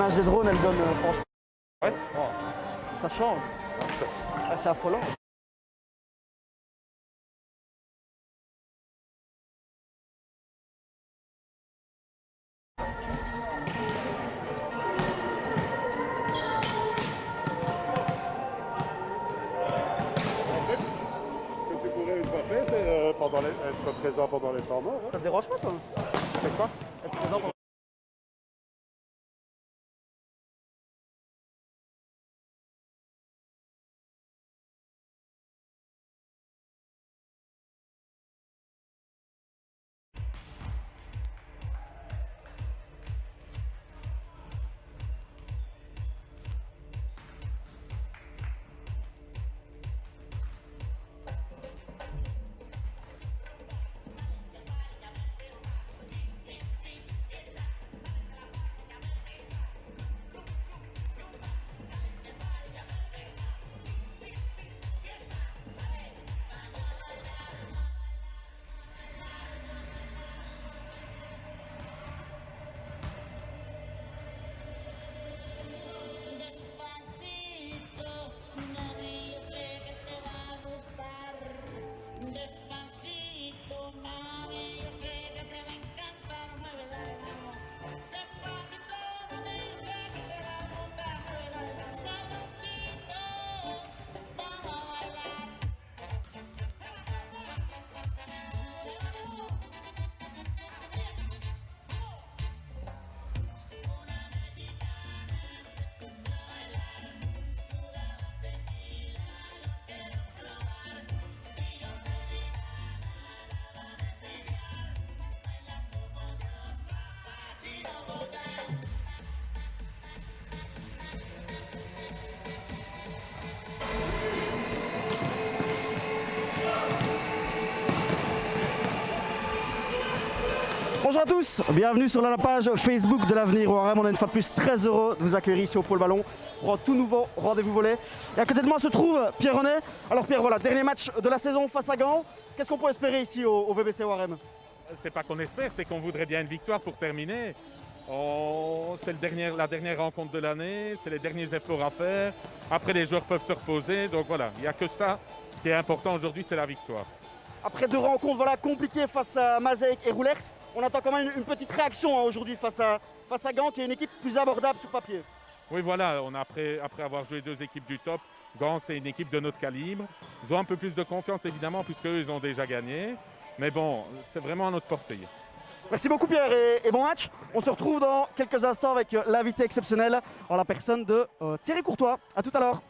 l'image des drones, elle donne franchement. Ouais. Oh, ça change. Ah, c'est affolant. Ce que tu pourrais une fois faire, c'est être présent pendant les temps morts. Hein. Ça te dérange pas, toi? C'est quoi? Être présent pendant... Bonjour à tous, bienvenue sur la page Facebook de l'Avenir Warem. On est une fois de plus très heureux de vous accueillir ici au Pôle Ballon pour un tout nouveau rendez-vous volet. Et à côté de moi se trouve Pierre René. Alors Pierre, voilà, dernier match de la saison face à Gand. Qu'est-ce qu'on peut espérer ici au VBC Warem? C'est pas qu'on espère, c'est qu'on voudrait bien une victoire pour terminer. C'est la dernière rencontre de l'année, c'est les derniers efforts à faire. Après, les joueurs peuvent se reposer. Donc voilà, il n'y a que ça qui est important aujourd'hui, c'est la victoire. Après deux rencontres compliquées face à Mazeic et Roulers, on attend quand même une petite réaction aujourd'hui face à Gand, qui est une équipe plus abordable sur papier. Oui, voilà, après avoir joué deux équipes du top, Gand, c'est une équipe de notre calibre. Ils ont un peu plus de confiance, évidemment, puisqu'eux, ils ont déjà gagné. Mais bon, c'est vraiment à notre portée. Merci beaucoup Pierre et bon match. On se retrouve dans quelques instants avec l'invité exceptionnel en la personne de Thierry Courtois. A tout à l'heure.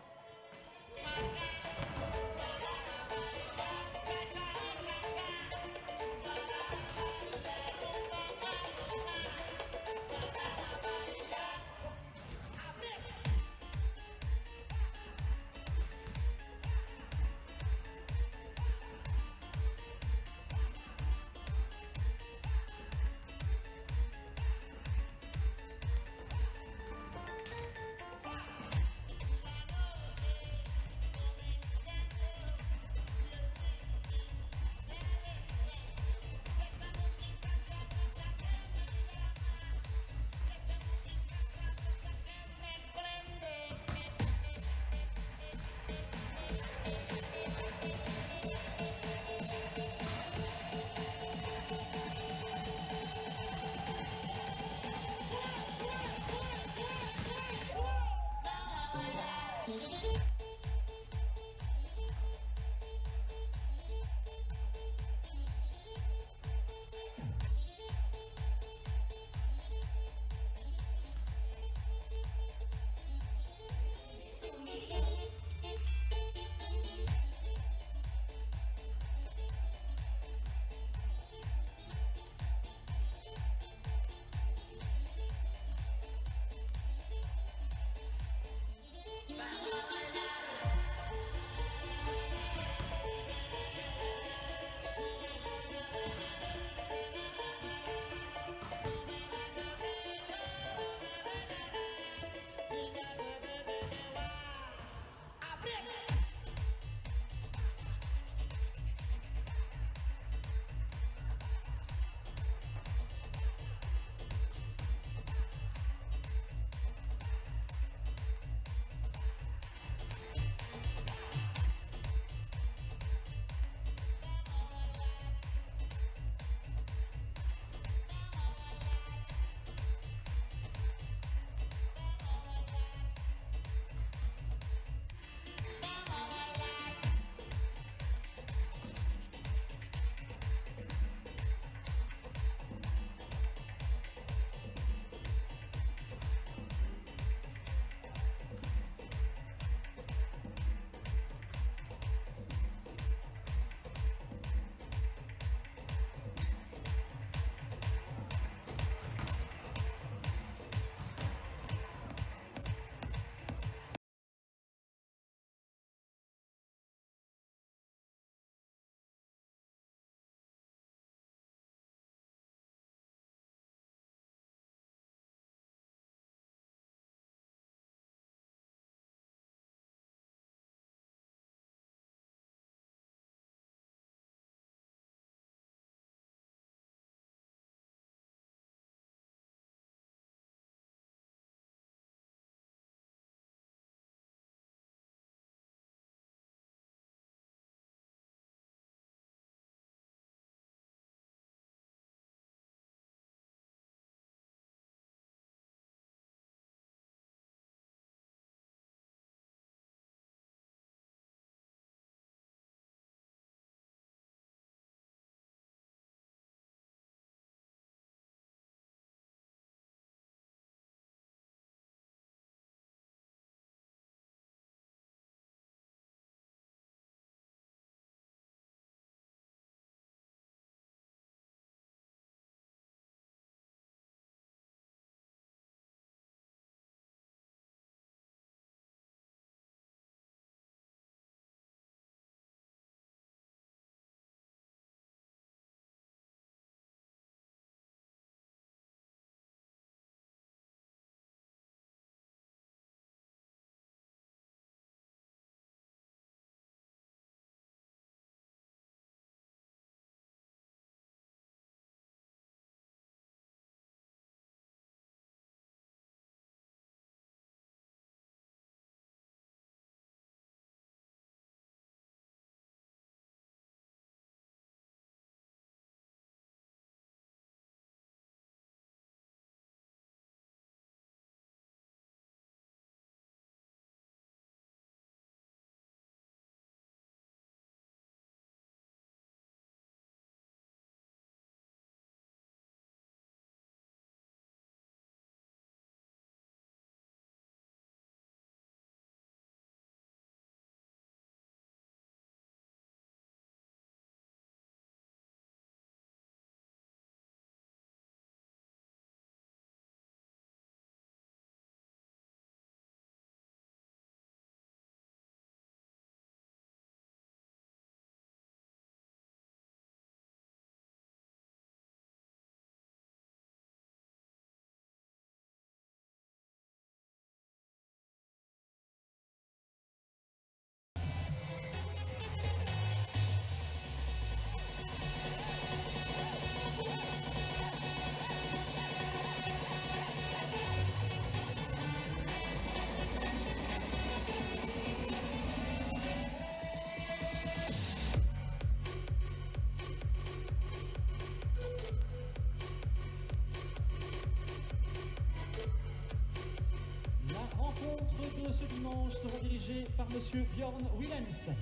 rencontres de ce dimanche seront dirigées par Monsieur Bjorn Willems.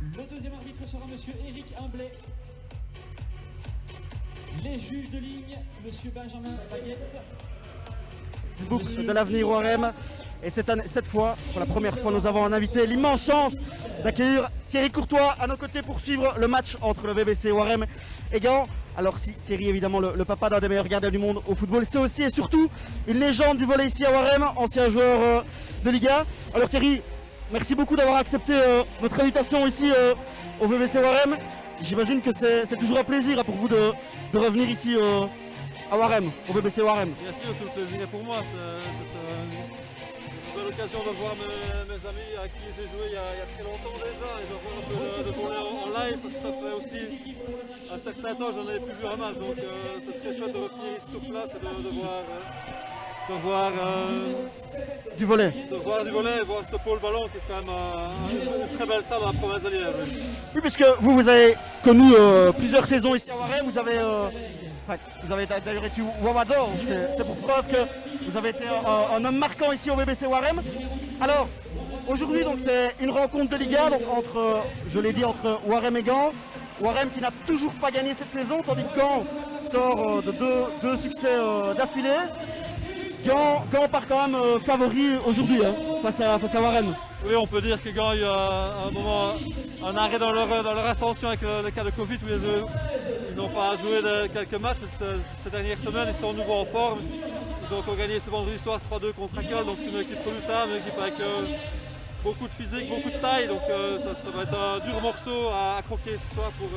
Le deuxième arbitre sera Monsieur Eric Humblet. Les juges de ligne, Monsieur Benjamin Baguette. Facebook de l'Avenir ORM. Et cette fois, pour la première fois, nous avons un invité, l'immense chance d'accueillir Thierry Courtois à nos côtés pour suivre le match entre le VBC ORM et Gand. Alors si Thierry, évidemment, le papa d'un des meilleurs gardiens du monde au football, c'est aussi et surtout une légende du volley ici à ORM, ancien joueur de Liga. Alors Thierry, merci beaucoup d'avoir accepté notre invitation ici au VBC ORM. J'imagine que c'est toujours un plaisir pour vous de revenir ici à ORM, au VBC ORM. Bien sûr, tout le plaisir est pour moi. C'est une belle occasion de voir mes amis à qui j'ai joué il y a très longtemps déjà et de voir un peu de volley en live. Parce que ça fait aussi un certain temps que j'en avais plus vu un match. Donc c'est très chouette de revenir ici sur place et de voir Du volley. et voir ce pôle ballon qui est quand même une très belle salle dans la province de Liège. Oui, puisque vous avez connu plusieurs saisons ici à ORM, vous avez d'ailleurs été Wawa d'or, c'est pour preuve que vous avez été un homme marquant ici au VBC ORM. Alors, aujourd'hui, donc c'est une rencontre de Liga donc entre, je l'ai dit, entre ORM et Gand. ORM qui n'a toujours pas gagné cette saison, tandis que Gand sort de deux succès d'affilée. Gand part quand même favori aujourd'hui face à ORM. Oui, on peut dire que Gand a eu un moment, un arrêt dans leur ascension avec le cas de Covid où ils n'ont pas joué quelques matchs. Ces dernières semaines, ils sont de nouveau en forme. Ils ont encore gagné ce vendredi soir 3-2 contre Raquel, donc c'est une équipe redoutable, une équipe avec beaucoup de physique, beaucoup de taille, donc ça va être un dur morceau à croquer ce soir pour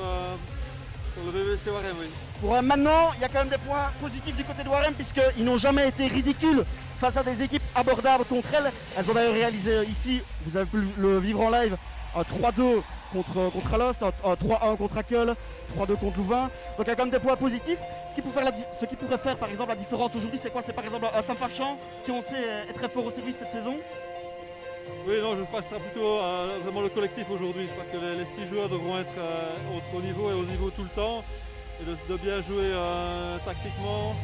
le VBC ORM. Oui. Pour maintenant, il y a quand même des points positifs du côté de ORM puisqu'ils n'ont jamais été ridicules face à des équipes abordables contre elles. Elles ont d'ailleurs réalisé ici, vous avez pu le vivre en live, un 3-2 contre Alost, un 3-1 contre Hackle, 3-2 contre Louvain. Donc il y a quand même des points positifs. Ce qui pourrait faire par exemple la différence aujourd'hui, c'est quoi? C'est par exemple un Saint-Farchamp qui on sait est très fort au service cette saison. Oui, non, je crois que ce sera plutôt vraiment le collectif aujourd'hui. Je crois que les 6 joueurs devront être au niveau et au niveau tout le temps et de bien jouer tactiquement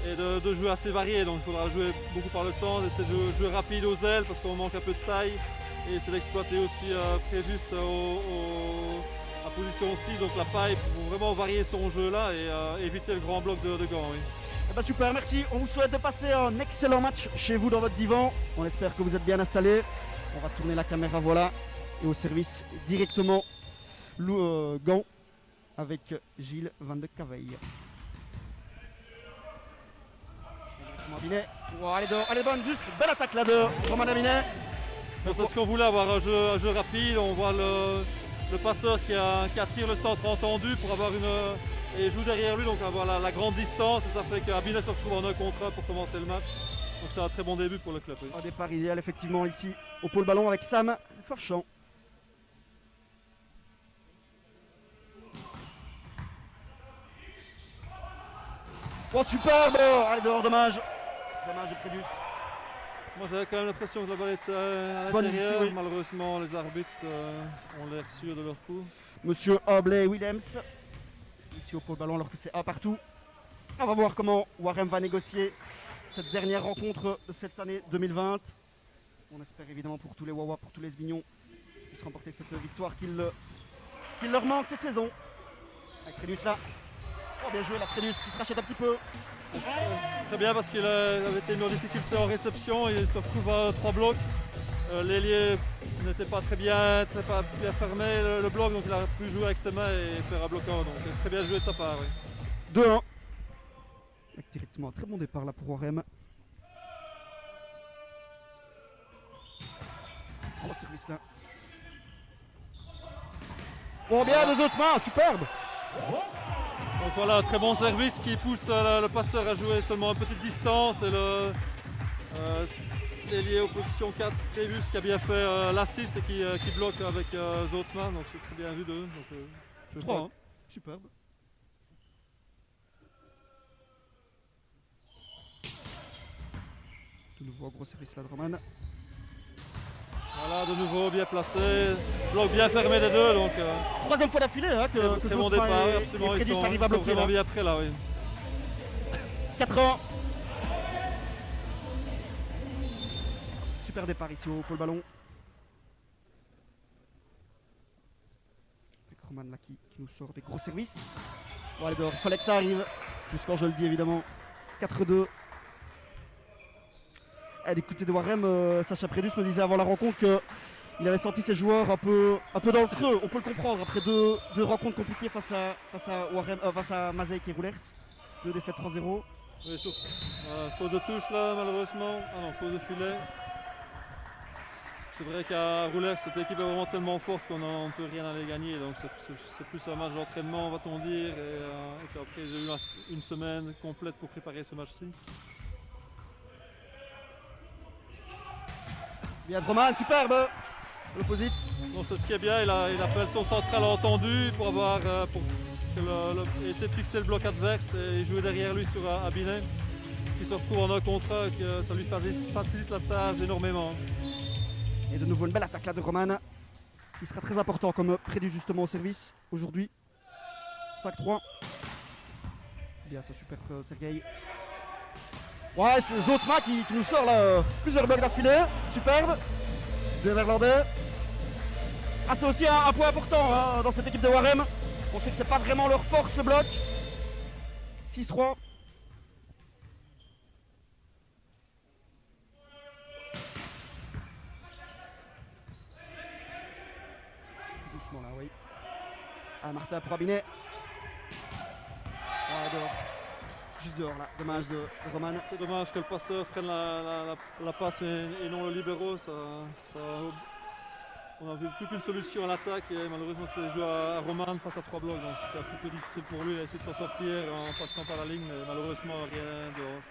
et de jouer assez varié. Donc il faudra jouer beaucoup par le centre, essayer de jouer rapide aux ailes parce qu'on manque un peu de taille et essayer d'exploiter aussi Prévus à position 6, donc la paille pour vraiment varier son jeu là et éviter le grand bloc de Gand. Oui. Eh ben super, merci. On vous souhaite de passer un excellent match chez vous dans votre divan. On espère que vous êtes bien installés. On va tourner la caméra, voilà, et au service directement Gand avec Gilles Van de Caveille. Oh, elle est bonne, juste belle attaque là de Romain Davinet. C'est ce qu'on voulait, avoir un jeu rapide. On voit le passeur qui attire le centre entendu pour avoir et joue derrière lui, donc avoir la grande distance. Et ça fait qu'Abinet se retrouve en 1 contre 1 pour commencer le match. Donc c'est un très bon début pour le club. Oui. Un départ idéal effectivement ici au pôle ballon avec Sam Farchamp. Oh superbe! Allez dehors, dommage. Dommage de Prédus. Moi j'avais quand même l'impression que la balle était à Bonne l'intérieur. ici, oui. Malheureusement les arbitres ont l'air sûrs de leur coup. Monsieur Humblet Willems. Ici au pôle ballon alors que c'est un partout. On va voir comment Warem va négocier cette dernière rencontre de cette année 2020. On espère évidemment pour tous les Wawa, pour tous les Sbignons, qu'ils se remporter cette victoire qu'il leur manque cette saison. Avec Prédus là. Oh, bien joué la Prédus qui se rachète un petit peu. Très bien parce qu'il avait été mis en difficulté en réception, il se retrouve à 3 blocs. L'ailier n'était pas très bien fermé le bloc, donc il a pu jouer avec ses mains et faire un bloquant. Donc très bien joué de sa part. Oui. 2-1. Avec directement un très bon départ là pour Warem. Gros service là. Oh bien, 2 autres mains, superbe. Donc voilà, un très bon service qui pousse le passeur à jouer seulement à petite distance et l'ailier aux positions 4, Prévus qui a bien fait l'assist et qui bloque avec Zotsman, donc c'est très bien vu d'eux. 3-1, superbe. De nouveau gros service là de Roman. Voilà, de nouveau bien placé, bloc bien fermé des deux. Donc, troisième fois d'affilée hein, que très bon Zotsman départ, et absolument, Prédus ils arrivent à sont bloquer. vraiment bien prêts là. Oui. 4 ans. Super départ ici au pôle ballon. Avec Roman là qui nous sort des gros services. Bon, allez dehors, il fallait que ça arrive. Juste quand je le dis évidemment. 4-2. Et du côté de Warem, Sacha Prédus me disait avant la rencontre qu'il avait senti ses joueurs un peu dans le creux. On peut le comprendre après deux rencontres compliquées face à Mazeic et Roulers. 2 défaites 3-0. Oui, faute de touche là malheureusement. Ah non, faute de filet. C'est vrai qu'à Roulers, cette équipe est vraiment tellement forte qu'on ne peut rien aller gagner. Donc c'est plus un match d'entraînement, va-t-on dire. Et qu'après, j'ai eu une semaine complète pour préparer ce match-ci. Bien de Roman, superbe. L'opposite. Donc c'est ce qui est bien, il appelle son central entendu pour essayer de fixer le bloc adverse et jouer derrière lui sur Abinet, qui se retrouve en un contre un, que ça lui facilite la tâche énormément. Et de nouveau une belle attaque là de Roman, qui sera très important comme prédit justement au service aujourd'hui. 5-3. Bien, c'est super Sergei. Ouais, c'est Zotma qui nous sort là plusieurs blocs d'affilée. Superbe. Deux Néerlandais. Ah, c'est aussi un point important hein, dans cette équipe de Warem. On sait que c'est pas vraiment leur force le bloc. 6-3. Doucement là, oui. Ah, Martin pour Abinet. Ah, dehors. Juste dehors là, dommage de Roman. C'est dommage que le passeur prenne la passe et non le libéraux. On n'a vu plus qu'une solution à l'attaque et malheureusement c'est joué à Roman face à 3 blocs. Donc c'était un peu difficile pour lui d'essayer de s'en sortir en passant par la ligne, mais malheureusement rien dehors.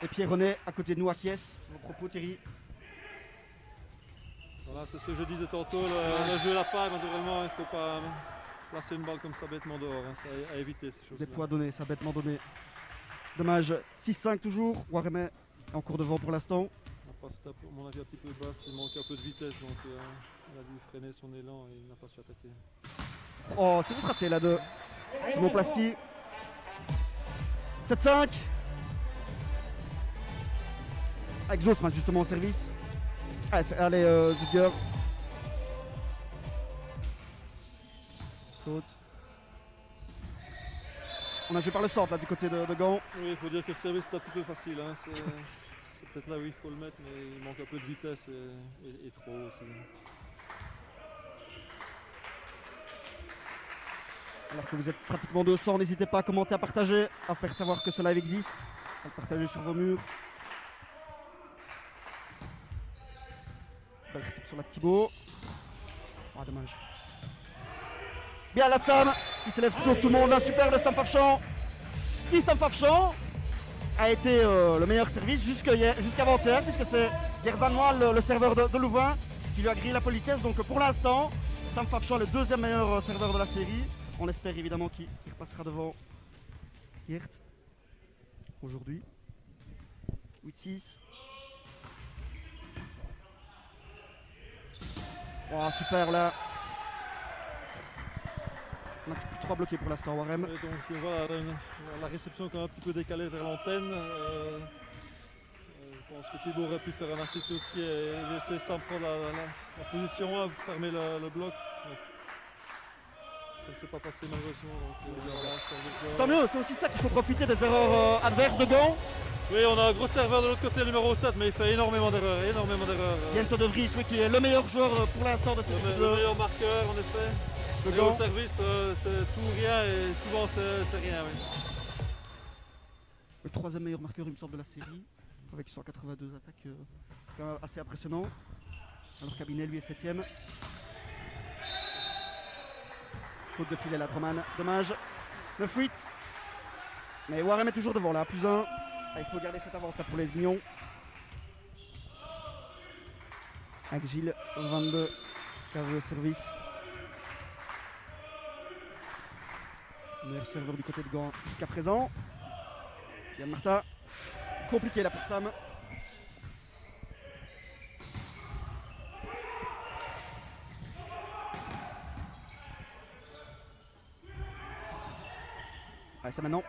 Et Pierre-René à côté de nous acquiesce. Vos propos Thierry. Voilà, c'est ce que je disais tantôt, le jeu à la paille, naturellement il ne faut pas placer une balle comme ça bêtement dehors, hein, c'est à éviter ces choses-là. Des poids donnés, ça bêtement donné. Dommage, 6-5 toujours. Warem est en cours devant pour l'instant. La passe tape, à mon avis un petit peu basse, il manque un peu de vitesse, donc il a dû freiner son élan et il n'a pas su attaquer. Oh, service raté là de Simon Plaski. 7-5. Avec Zosman justement au service. Allez, Zutger. Faute. On a joué par le centre là du côté de Gand. Oui, il faut dire que le service est un petit peu facile. Hein. C'est peut-être là où il faut le mettre, mais il manque un peu de vitesse et trop aussi. Alors que vous êtes pratiquement 200, n'hésitez pas à commenter, à partager, à faire savoir que ce live existe, à le partager sur vos murs. Belle réception là de Thibaut. Ah, dommage. Bien là de Sam, qui s'élève tout le monde là, super de Sam Fafchan. Qui Sam Fafchan a été le meilleur service jusqu'avant-hier, puisque c'est Gerdan Noir, le serveur de Louvain, qui lui a grillé la politesse. Donc pour l'instant, Sam Fafchan est le deuxième meilleur serveur de la série. On espère évidemment qu'il repassera devant Hirt aujourd'hui. 8-6. Oh, super là. On n'a plus 3 bloqués pour l'instant, Warem. Et donc voilà, la réception est quand même un petit peu décalée vers l'antenne. Je pense que Thibaut aurait pu faire un assist aussi et laisser Sam prendre la position 1, fermer le bloc. Donc, ça ne s'est pas passé malheureusement. Donc, voilà, tant mieux, c'est aussi ça qu'il faut profiter des erreurs adverses de Gand. Oui, on a un gros serveur de l'autre côté, numéro 7, mais il fait énormément d'erreurs. Jento de Vries, oui, qui est le meilleur joueur pour l'instant de cette équipe. Le meilleur marqueur en effet. De Et Gand. au service, c'est tout ou rien et souvent c'est rien. Oui. Le troisième meilleur marqueur, il me semble, de la série, avec 182 attaques. C'est quand même assez impressionnant. Alors Cabinet, lui, est 7ème. Faute de filet là, Roman. Dommage. 9-8. Mais Warem est toujours devant là, plus 1. Il faut garder cette avance là pour les Esmignons. Avec Gilles, 22, qui a le service. Meilleur serveur du côté de Gand jusqu'à présent. Yann Martin. Compliqué là pour Sam. Allez, c'est maintenant.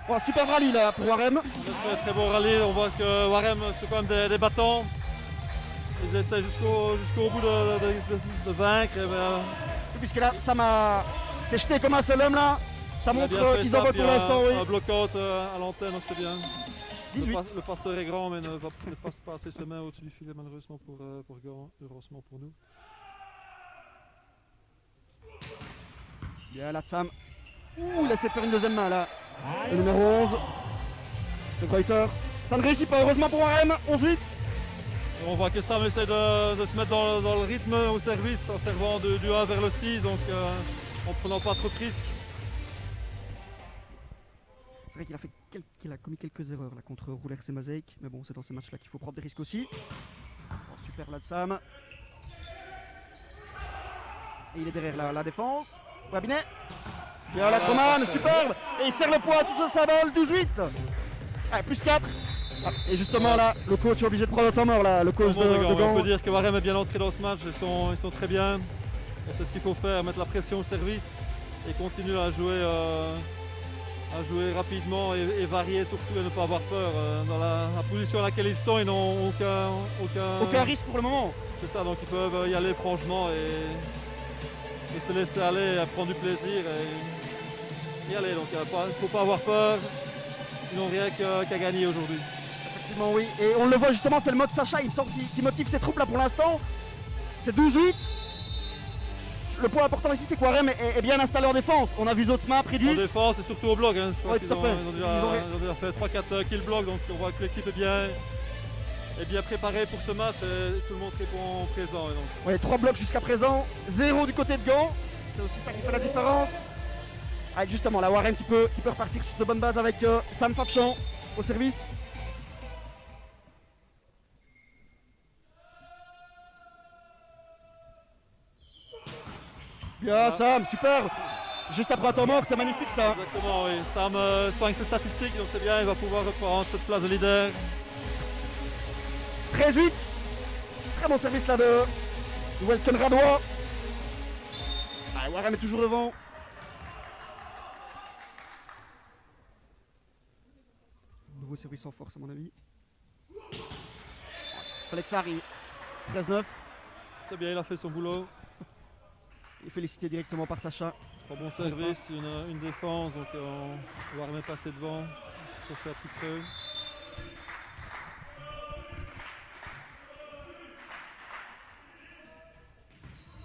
Oh, super rallye là pour Warem. Très bon rallye, on voit que Warem c'est quand même des battants. Ils essaient jusqu'au bout de vaincre. Puisque là, c'est jeté comme un seul homme là. Ça montre qu'ils en veulent pour l'instant, oui. Un bloc-out à l'antenne, donc c'est bien. 18. Le passeur est grand, mais ne passe pas assez ses mains au-dessus du filet, malheureusement pour Gand, heureusement pour nous. Bien là, Sam. Ouh, il essaie de faire une deuxième main là. Le numéro 11. Le Kreuter. Ça ne réussit pas, heureusement pour Warem. 11-8. On voit que Sam essaie de se mettre dans le rythme au service en servant du 1 vers le 6, donc en prenant pas trop de risques. C'est vrai qu'il a commis quelques erreurs là, contre Roulers et Mazeik, mais bon, c'est dans ces matchs-là qu'il faut prendre des risques aussi. Oh, super là de Sam. Et il est derrière la défense. Rabinet. Bien la Croman, superbe. Et il serre le poids, tout ça, ça vole, 12-8. Allez, plus 4. Ah, et justement là, le coach est obligé de prendre le temps mort là, le coach de Gand. On peut dire que Warem est bien entré dans ce match, ils sont très bien. Et c'est ce qu'il faut faire, mettre la pression au service et continuer à jouer rapidement et varier surtout et ne pas avoir peur. Dans la position à laquelle ils sont, ils n'ont aucun risque pour le moment. C'est ça, donc ils peuvent y aller franchement et se laisser aller, prendre du plaisir et aller. Donc il ne faut pas avoir peur, ils n'ont rien qu'à gagner aujourd'hui. Effectivement oui, et on le voit justement, c'est le mode Sacha, il me semble qu'il motive ses troupes là pour l'instant. C'est 12-8. Le point important ici, c'est que Warem est bien installé en défense. On a vu Zotma pris 10. En défense et surtout au bloc. Hein. Oui, tout à fait. Ils ont déjà fait 3-4 kill block, donc on voit que l'équipe est bien préparée pour ce match et tout le monde répond présent. Oui, 3 blocs jusqu'à présent, 0 du côté de Gand. C'est aussi ça qui fait la différence. Avec justement la Warem qui peut repartir sur de bonnes bases avec Sam Fafchan au service. Bien Sam, superbe. Juste après un temps mort, c'est magnifique ça. Exactement, oui. Sam soigne ses statistiques, donc c'est bien, il va pouvoir reprendre cette place de leader. 13-8. Très bon service là de Welken Radois. Ah, Warem est toujours devant. Nouveau service en force à mon avis. Fallait que ça arrive. 13-9. C'est bien, il a fait son boulot. Et félicité directement par Sacha. Très bon service, une défense, donc on va remettre passer devant pour faire plus creux.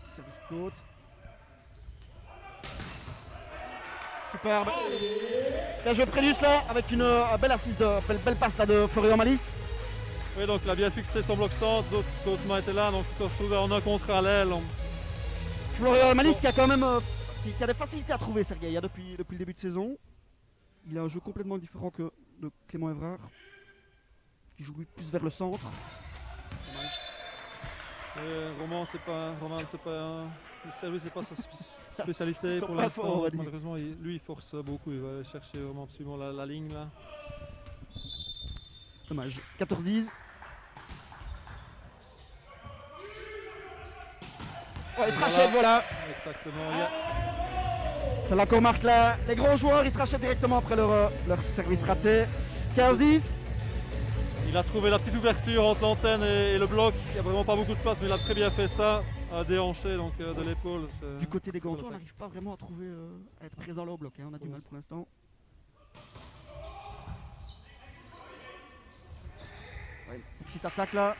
Service flotte. Superbe. Bien joué Prélius là, avec une belle assise, belle passe là de Florian Malice. Oui, donc il a bien fixé son bloc centre, Zotma était là, donc il se retrouve en un contre à l'aile. Florian Malice qui a quand même qui a des facilités à trouver Sergueï depuis le début de saison. Il a un jeu complètement différent que de Clément Évrard, qui joue plus vers le centre. Dommage. Roman, le service, c'est pas sa spécialité pour l'instant. Malheureusement, lui, il force beaucoup. Il va aller chercher vraiment absolument la ligne là. Dommage. 14-10. Ouais, il se rachète, voilà. Exactement. Ça là qu'on marque là. Les gros joueurs, ils se rachètent directement après leur service raté. 15-10. Il a trouvé la petite ouverture entre l'antenne et le bloc. Il n'y a vraiment pas beaucoup de place, mais il a très bien fait ça. À déhancher donc de l'épaule. Du côté des Gantois, on n'arrive pas vraiment à trouver à être présent là au bloc. Hein. On a du mal pour l'instant. Ouais, petite attaque là.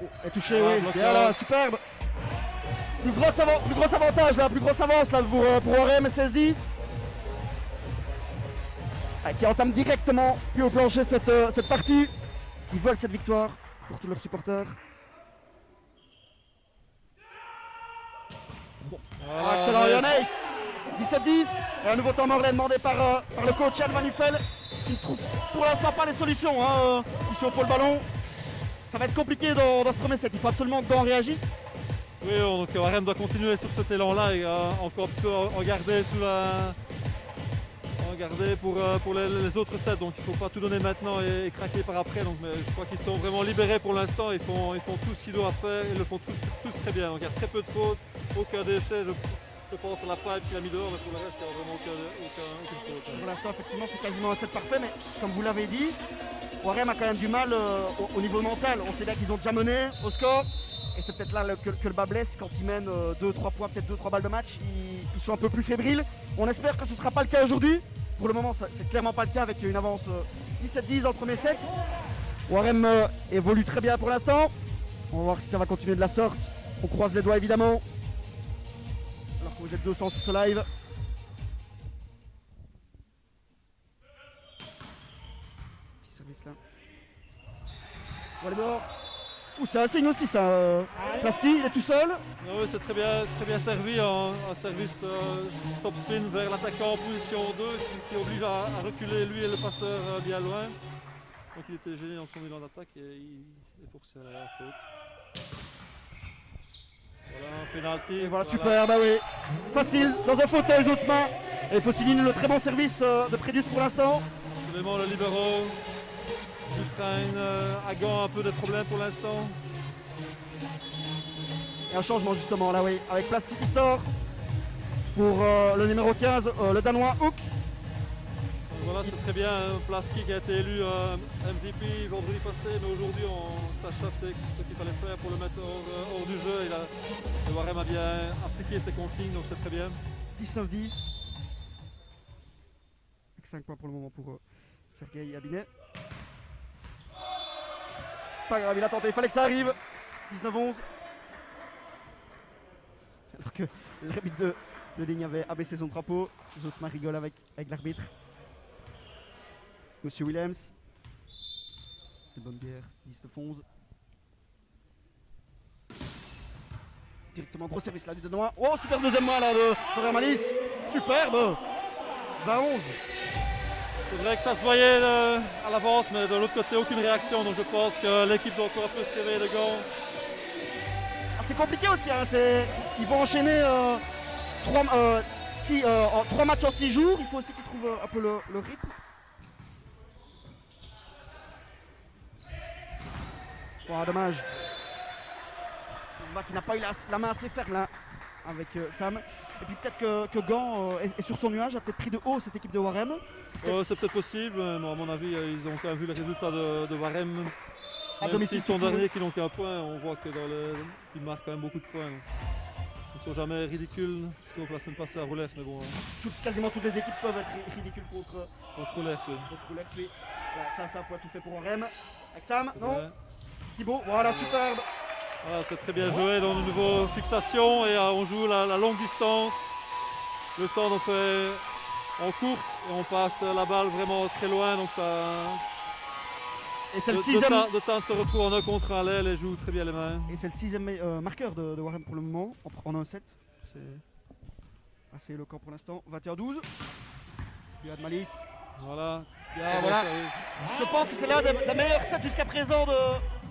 Oh, est touché, oui. Bien là, superbe. Plus gros avantage là, plus grosse avance là pour Warem et 16-10. Qui entame directement puis au plancher cette partie. Ils veulent cette victoire pour tous leurs supporters. Voilà, excellent Yannis. 17-10. Et un nouveau temps mort demandé par le coach Yann Manufel, qui ne trouve pour l'instant pas les solutions ici au pôle ballon. Ça va être compliqué dans ce premier set. Il faut absolument que Gand réagisse. Oui, donc Warem doit continuer sur cet élan-là et encore un peu en garder pour les autres sets. Donc il ne faut pas tout donner maintenant et craquer par après. Donc, mais je crois qu'ils sont vraiment libérés pour l'instant. Ils font tout ce qu'ils doivent faire. Ils le font tous très bien. Donc il y a très peu de fautes, aucun déchet. je pense à la pipe qu'il a mis dehors, mais pour le reste, il n'y a vraiment aucune faute. Pour l'instant, effectivement, c'est quasiment un set parfait, mais comme vous l'avez dit, Warem a quand même du mal au niveau mental. On sait bien qu'ils ont déjà mené au score, et c'est peut-être là que le bas blesse quand ils mènent 2-3 points, peut-être 2-3 balles de match. Ils sont un peu plus fébriles. On espère que ce ne sera pas le cas aujourd'hui. Pour le moment, c'est clairement pas le cas avec une avance 17-10 dans le premier set. Warem évolue très bien pour l'instant. On va voir si ça va continuer de la sorte. On croise les doigts évidemment. Alors que vous êtes 200 sur ce live. Petit service là. Voilà dehors. Ouh, c'est un signe aussi ça. Plaski, il est tout seul. Ah oui, c'est très bien servi en service top spin vers l'attaquant en position 2 qui oblige à reculer lui et le passeur bien loin. Donc il était gêné dans son élan d'attaque et il est forcé à la faute. Voilà un penalty. Et voilà, super, bah oui. Facile, dans un fauteuil, Zotsma. Et il faut souligner le très bon service de Prédus pour l'instant. Absolument, le libéraux. L'Ukraine a gant un peu de problèmes pour l'instant. Et un changement justement là, oui, avec Plaski qui sort pour le numéro 15, le Danois Hooks. Donc voilà, c'est très bien, Plaski qui a été élu MVP vendredi passé, mais aujourd'hui, Sacha sait ce qu'il fallait faire pour le mettre hors du jeu. Le Warem a bien appliqué ses consignes, donc c'est très bien. 19-10. Avec 5 points pour le moment pour Sergei Abinet. Pas grave, il a tenté, il fallait que ça arrive. 19-11. Alors que l'arbitre de ligne avait abaissé son drapeau. Zotsma rigole avec l'arbitre. Monsieur Williams. De bonne bière, 19-11. Directement gros service là du Danois. Oh, super deuxième main là de Florian Malice. Superbe. 20-11. C'est vrai que ça se voyait à l'avance, mais de l'autre côté, aucune réaction. Donc je pense que l'équipe doit encore un peu se réveiller de gants. Ah, c'est compliqué aussi, hein. Ils vont enchaîner 3 matchs en 6 jours. Il faut aussi qu'ils trouvent un peu le rythme. Oh, dommage. Qui n'a pas eu la main assez ferme là avec Sam. Et puis peut-être que Gant est sur son nuage, a peut-être pris de haut cette équipe de Warem. C'est peut-être possible, mais à mon avis, ils ont quand même vu les résultats de Warem. À Même domicile, s'ils sont surtout, derniers qui n'ont qu'un point, on voit que ils marquent quand même beaucoup de points. Donc. Ils ne sont jamais ridicules, sauf la semaine passée à Roulers, mais bon. Quasiment toutes les équipes peuvent être ridicules contre Roulers, oui. Roulers, oui. Voilà, ça c'est un point tout fait pour Warem. Avec Sam, non Ouais. Thibaut, voilà, superbe. Voilà, c'est très bien joué dans de nouveau fixation et on joue la longue distance. Le centre on fait en courte et on passe la balle vraiment très loin, donc ça. Et c'est le de sixième. De temps de se retrouver en 1 contre 1 à l'aile et joue très bien les mains. Et c'est le 6e marqueur de Warem pour le moment, en 1-7. C'est assez éloquent pour l'instant. 21-12. Yad Malice. Voilà. Bien, voilà. Je pense que c'est l'un des meilleurs sets jusqu'à présent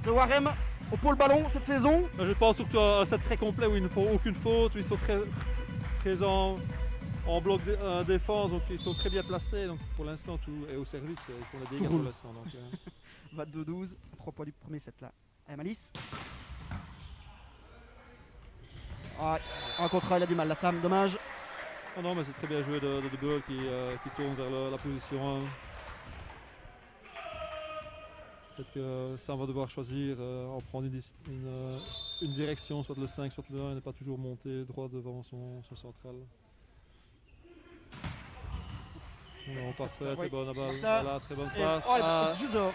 de Warem au pôle ballon cette saison. Je pense surtout à un set très complet où ils ne font aucune faute, où ils sont très présents en bloc défense, donc ils sont très bien placés. Donc pour l'instant, tout est au service, ils font les dégâts pour l'instant. 22-12, 3 points du premier set là. Allez, Malice. Ah, un contre 1, il a du mal là, Sam, dommage. Oh non, mais c'est très bien joué de Bull qui tourne vers la position 1. Peut-être que Sam va devoir choisir, en prendre une direction, soit le 5, soit le 1, et ne pas toujours monter droit devant son central. Non, parfait, très bonne balle. Voilà, très bonne passe. Juste dehors.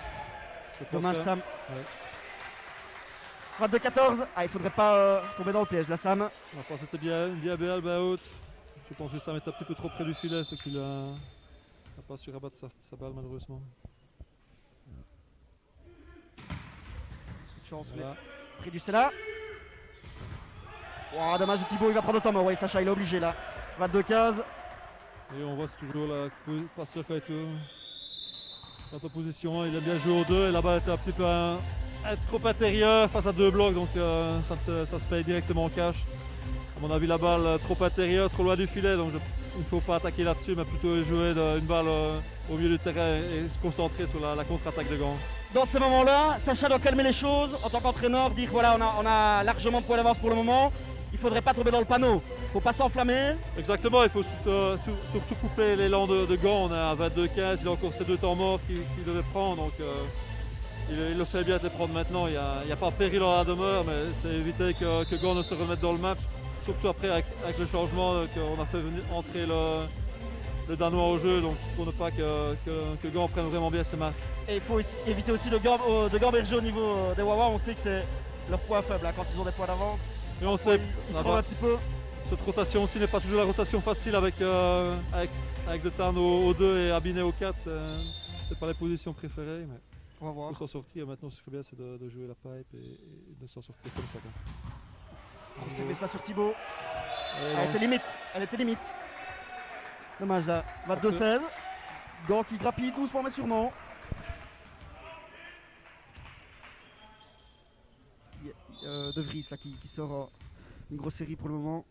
Dommage, Sam. Ouais. 22-14. Ah, il faudrait pas tomber dans le piège là, Sam. La passe était bien haute. Je pense que Sam est un petit peu trop près du filet, ce qu'il n'a pas su rabattre sa balle malheureusement. Chance, Voilà. mais Prédus est là. Oh, dommage, Thibaut, il va prendre le temps, mais ouais, Sacha, il est obligé là. 22-15. Et on voit c'est toujours la passeur qui a été en position. Il a bien joué aux deux et la balle était un petit peu trop intérieure face à 2 blocs, donc ça se paye directement en cash. À mon avis, la balle trop intérieure, trop loin du filet, donc il ne faut pas attaquer là-dessus, mais plutôt jouer une balle au milieu du terrain et se concentrer sur la contre-attaque de Gand. Dans ces moments-là, Sacha doit calmer les choses en tant qu'entraîneur, dire voilà, on a largement de points d'avance pour le moment. Il faudrait pas tomber dans le panneau. Faut pas s'enflammer. Exactement, il faut surtout couper l'élan de Gand. On est à 22-15, il a encore ces 2 temps morts qu'il devait prendre. Donc il le fait bien de les prendre maintenant. Il n'y a pas péril dans la demeure, mais c'est éviter que Gand ne se remette dans le match. Surtout après avec le changement qu'on a fait entrer le Danois au jeu, donc pour ne pas que Gand prenne vraiment bien ses marques. Et il faut éviter aussi de gamberger au niveau des Wawa. On sait que c'est leur point faible hein, quand ils ont des points d'avance. Et on sait, Ils tremblent un petit peu. cette rotation aussi n'est pas toujours la rotation facile avec De Tarn au 2 et Abiné au 4. C'est pas les positions préférées, mais On va voir. pour s'en sortir, maintenant ce serait bien c'est de jouer la pipe et de s'en sortir comme ça. Gros service là sur Thibaut. Et Elle était limite. Dommage là. 22-16. Gand qui grappille doucement mais sûrement. De Vries là qui sort une grosse série pour le moment.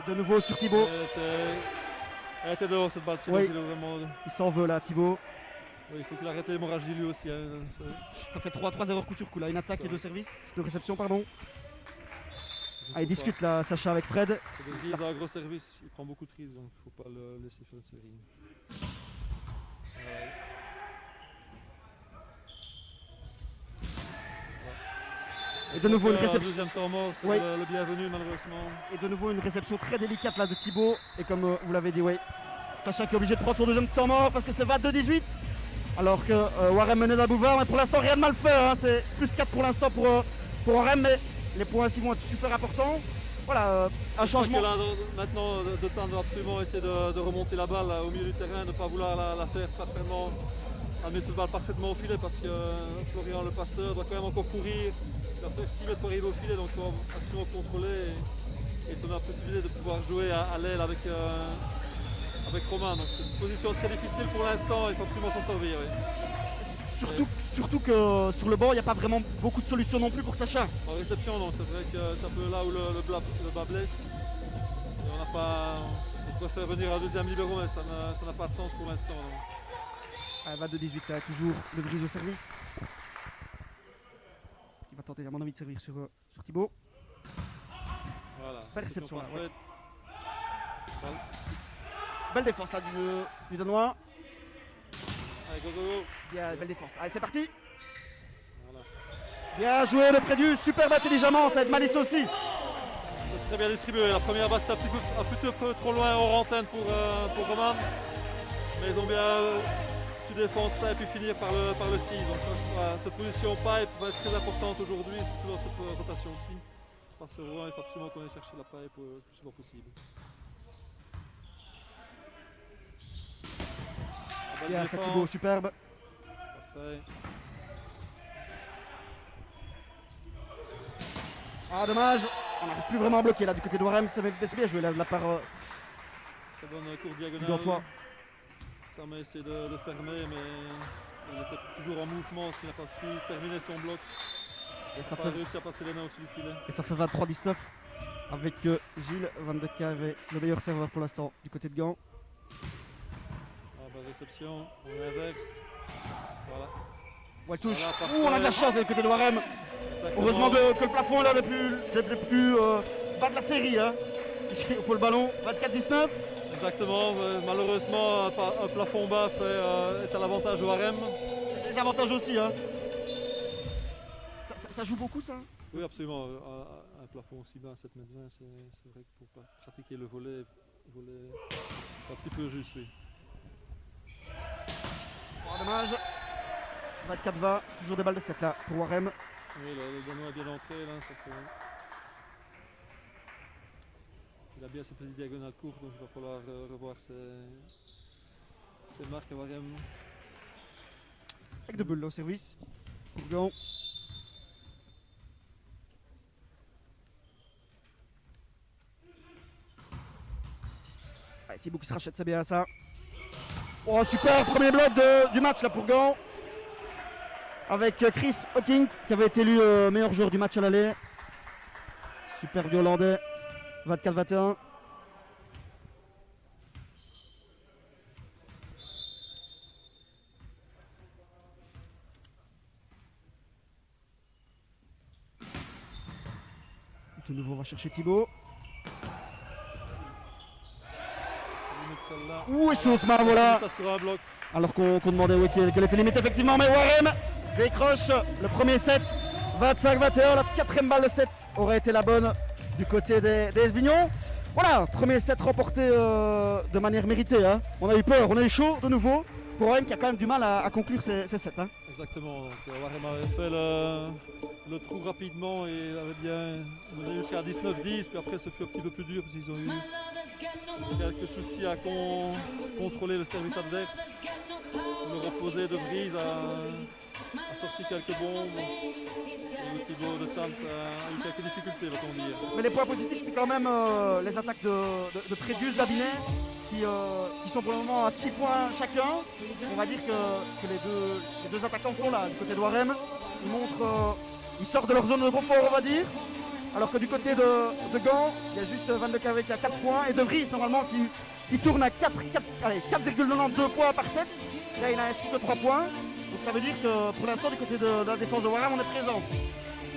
De nouveau sur Thibaut. Elle était dehors cette balle. Oui. Vraiment... Il s'en veut là Thibaut. Oui, il faut qu'il arrête l'hémorragie lui aussi. Hein. Ça fait 3 erreurs coup sur coup là. Une attaque Ça. et 2 services. De réception pardon. Ah, il discute là Sacha avec Fred. Il a un gros service. Il prend beaucoup de trises donc il ne faut pas le laisser faire une série. Et de nouveau une réception. Deuxième temps mort, c'est Oui. le bienvenu malheureusement. Et de nouveau une réception très délicate là de Thibaut. Et comme vous l'avez dit, oui, Sacha qui est obligé de prendre son deuxième temps mort parce que c'est 22-18. Alors que Warem menait d'Abouvard. Mais pour l'instant, rien de mal fait. Hein. C'est plus 4 pour l'instant pour Warem. Mais les points ici vont être super importants. Voilà, un changement. Là, maintenant, De Tarn doit absolument essayer de remonter la balle là, au milieu du terrain, ne pas vouloir la faire parfaitement. Amener cette balle parfaitement au filet parce que Florian le passeur doit quand même encore courir. Il va faire 6 mètres pour arriver au filet, donc il faut absolument contrôler et se donner la possibilité de pouvoir jouer à l'aile avec Romain. Donc c'est une position très difficile pour l'instant, il faut absolument s'en servir. Oui. Surtout que sur le banc, il n'y a pas vraiment beaucoup de solutions non plus pour Sacha. En réception, non, c'est vrai que c'est un peu là où le bas blesse. Et on préfère venir à deuxième libéro, mais ça n'a pas de sens pour l'instant. Elle va de 18 là, toujours De Vries au service. Il va tenter à mon avis de servir sur Thibaut. Voilà. Belle réception là, ouais. Voilà. Belle défense là du Danois. Allez, go, go, go. Bien, belle défense. Allez, c'est parti. Voilà. Bien joué le Prédu, superbe intelligemment, ça va être Malice aussi. C'est très bien distribué. La première balle c'est un peu trop loin hors antenne pour Roman. Mais ils ont bien su défendre ça et puis finir par le 6. Donc cette position pipe va être très importante aujourd'hui, surtout dans cette rotation-ci. Parce que il faut absolument qu'on aille chercher la pipe le plus souvent possible. Bien, c'est Thibaut, superbe. Parfait. Ah, dommage. On n'arrive plus vraiment à bloquer là du côté de Warem. C'est bien joué là de la part Très bonne courte diagonale. de Gantois. Sam a essayé de fermer, mais il était toujours en mouvement, il n'a pas su terminer son bloc. Et ça Il n'a pas réussi à passer les mains au-dessus du filet. Et ça fait 23-19 avec Gilles Van de Cave, le meilleur serveur pour l'instant du côté de Gand. Ah, bah, réception, on inverse. Voilà. Ouais, touche. Voilà, parfait. On a de la chance du côté de Warem. Exactement. Heureusement que le plafond est là le plus bas de la série. Hein. Ici pour le ballon, 24-19. Exactement, malheureusement un plafond bas est à l'avantage de Warem. Des avantages aussi. Hein. Ça joue beaucoup ça. Oui, absolument, un plafond aussi bas, 7,20 m, c'est vrai que pour pratiquer le volet c'est un petit peu juste, oui. Oh, dommage. 24-20, toujours des balles de 7 là pour Warem. Oui, le Danois est bien entré là, ça fait... Il a bien sa petite diagonale courte, donc il va falloir revoir ses marques à Warem. Avec de bulles là au service. Pour Gand. Allez, Thibaut qui se rachète, c'est bien ça. Oh, super, premier bloc du match là pour Gand. Avec Chris Hawking qui avait été élu meilleur joueur du match à l'aller. Super hollandais. 24-21. tout nouveau, on va chercher Thibaut. Ouh, et Sousma, voilà. Ça sera un bloc. Alors qu'on demandait quelle était limite effectivement, mais Warem décroche le premier set, 25-21, la quatrième balle de set aurait été la bonne du côté des Esbignons. Voilà, premier set remporté de manière méritée, hein. On a eu peur, on a eu chaud de nouveau, pour Warem qui a quand même du mal à conclure ces sets. Hein. Exactement, donc Warem avait fait le trou rapidement et avait bien mené jusqu'à 19-10, puis après ce fut un petit peu plus dur parce qu'ils ont eu quelques soucis à contrôler le service adverse. Le reposé de Brise a sorti quelques bombes. Et le Thibaut de Tante a eu quelques difficultés, va-t-on dire. Mais les points positifs, c'est quand même les attaques de Prédius, d'Abinet, qui sont pour le moment à 6 points chacun. On va dire que les deux attaquants sont là. Du côté de Warem, ils sortent de leur zone de confort, on va dire. Alors que du côté de Gand, il y a juste Van de Cave qui a 4 points et De Vries normalement qui tourne à 4,92 points par set. Là, il a inscrit que 3 points. Donc ça veut dire que pour l'instant, du côté de la défense de Warem, on est présent.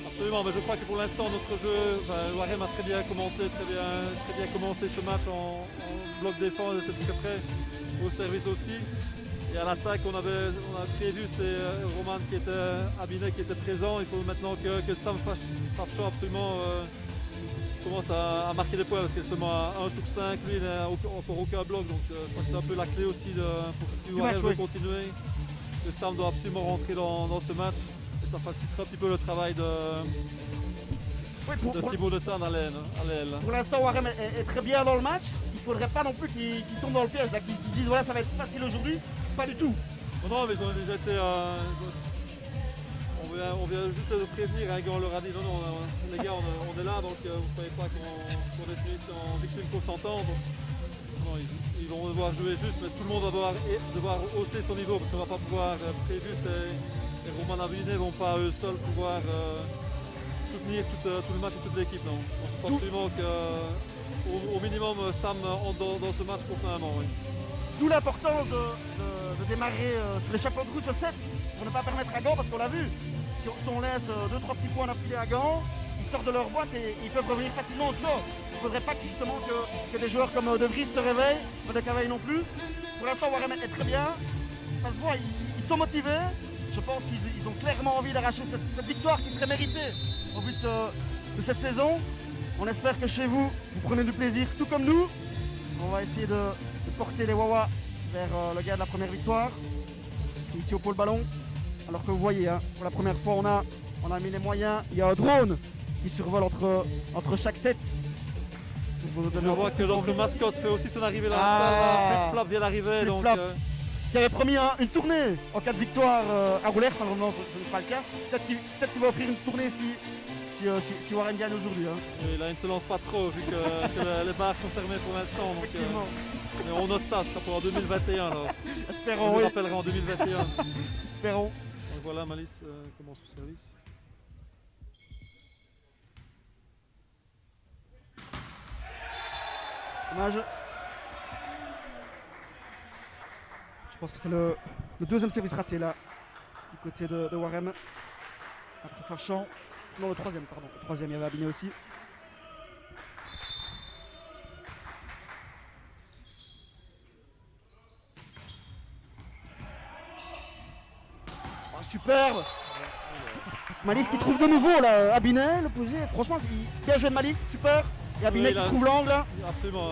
Absolument, mais je crois que pour l'instant, notre jeu, Warem a très bien commenté, très bien commencé ce match en bloc défense, était très prêt au service aussi. Et à l'attaque, on a prévu, c'est Roman qui était Abinet qui était présent. Il faut maintenant que Sam Farchon absolument commence à marquer des points parce qu'elle se met à 1 sur 5. Lui, il n'a encore aucun bloc, donc je crois que c'est un peu la clé aussi pour si Warem veut continuer. Que Sam doit absolument rentrer dans ce match et ça facilitera un petit peu le travail de Thibaut de Tane à l'aile. Pour l'instant, Warem est très bien dans le match. Il ne faudrait pas non plus qu'il tombe dans le piège, qu'ils se disent voilà, ça va être facile aujourd'hui. Pas du tout. Non, mais ils ont déjà été. On vient juste de prévenir, hein, on leur a dit non, les gars, on est là, donc vous ne savez pas qu'on est fini en victime consentante. Non, ils vont devoir jouer juste, mais tout le monde va devoir hausser son niveau parce qu'on ne va pas pouvoir. Prévus et Roman Abinet ne vont pas eux seuls pouvoir soutenir tout le match et toute l'équipe. Donc il faut absolument qu'au minimum Sam entre dans ce match profondément. Oui. D'où l'importance de démarrer sur les chapeaux de roue ce set pour ne pas permettre à Gand, parce qu'on l'a vu, si on laisse 2-3 petits points d'affilée à Gand, ils sortent de leur boîte et ils peuvent revenir facilement au score. Il ne faudrait pas justement que des joueurs comme De Vries se réveillent, De Cavaille non plus. Pour l'instant, Warem est très bien, ça se voit, ils sont motivés. Je pense qu'ils ont clairement envie d'arracher cette victoire qui serait méritée au but de cette saison. On espère que chez vous, vous prenez du plaisir, tout comme nous. On va essayer de porter les Wawa vers le gars de la première victoire, ici au pôle ballon. Alors que vous voyez, hein, pour la première fois, on a mis les moyens. Il y a un drone qui survole entre chaque set. Je vois que notre mascotte fait aussi son arrivée dans la salle. Flip-flap vient d'arriver. Donc, qui avait promis une tournée en cas de victoire à Roulers. Malheureusement, ce n'est pas le cas. Peut-être qu'il va offrir une tournée si Warren gagne aujourd'hui. Hein. Et là, il ne se lance pas trop vu que les bars sont fermés pour l'instant. Mais on note ça, ce sera pour en 2021 alors. Espérons. On nous rappellera en 2021. Espérons. Donc voilà, Malice commence au service. Dommage. Je pense que c'est le deuxième service raté là, du côté de Warem. Après Farchon. Non, le troisième, pardon. Le troisième, il y avait Abinet aussi. Oh, superbe. Malice qui trouve de nouveau là, Abinet, le posé. Franchement, bien joué de Malice, super. Et Abinet qui trouve l'angle. Absolument.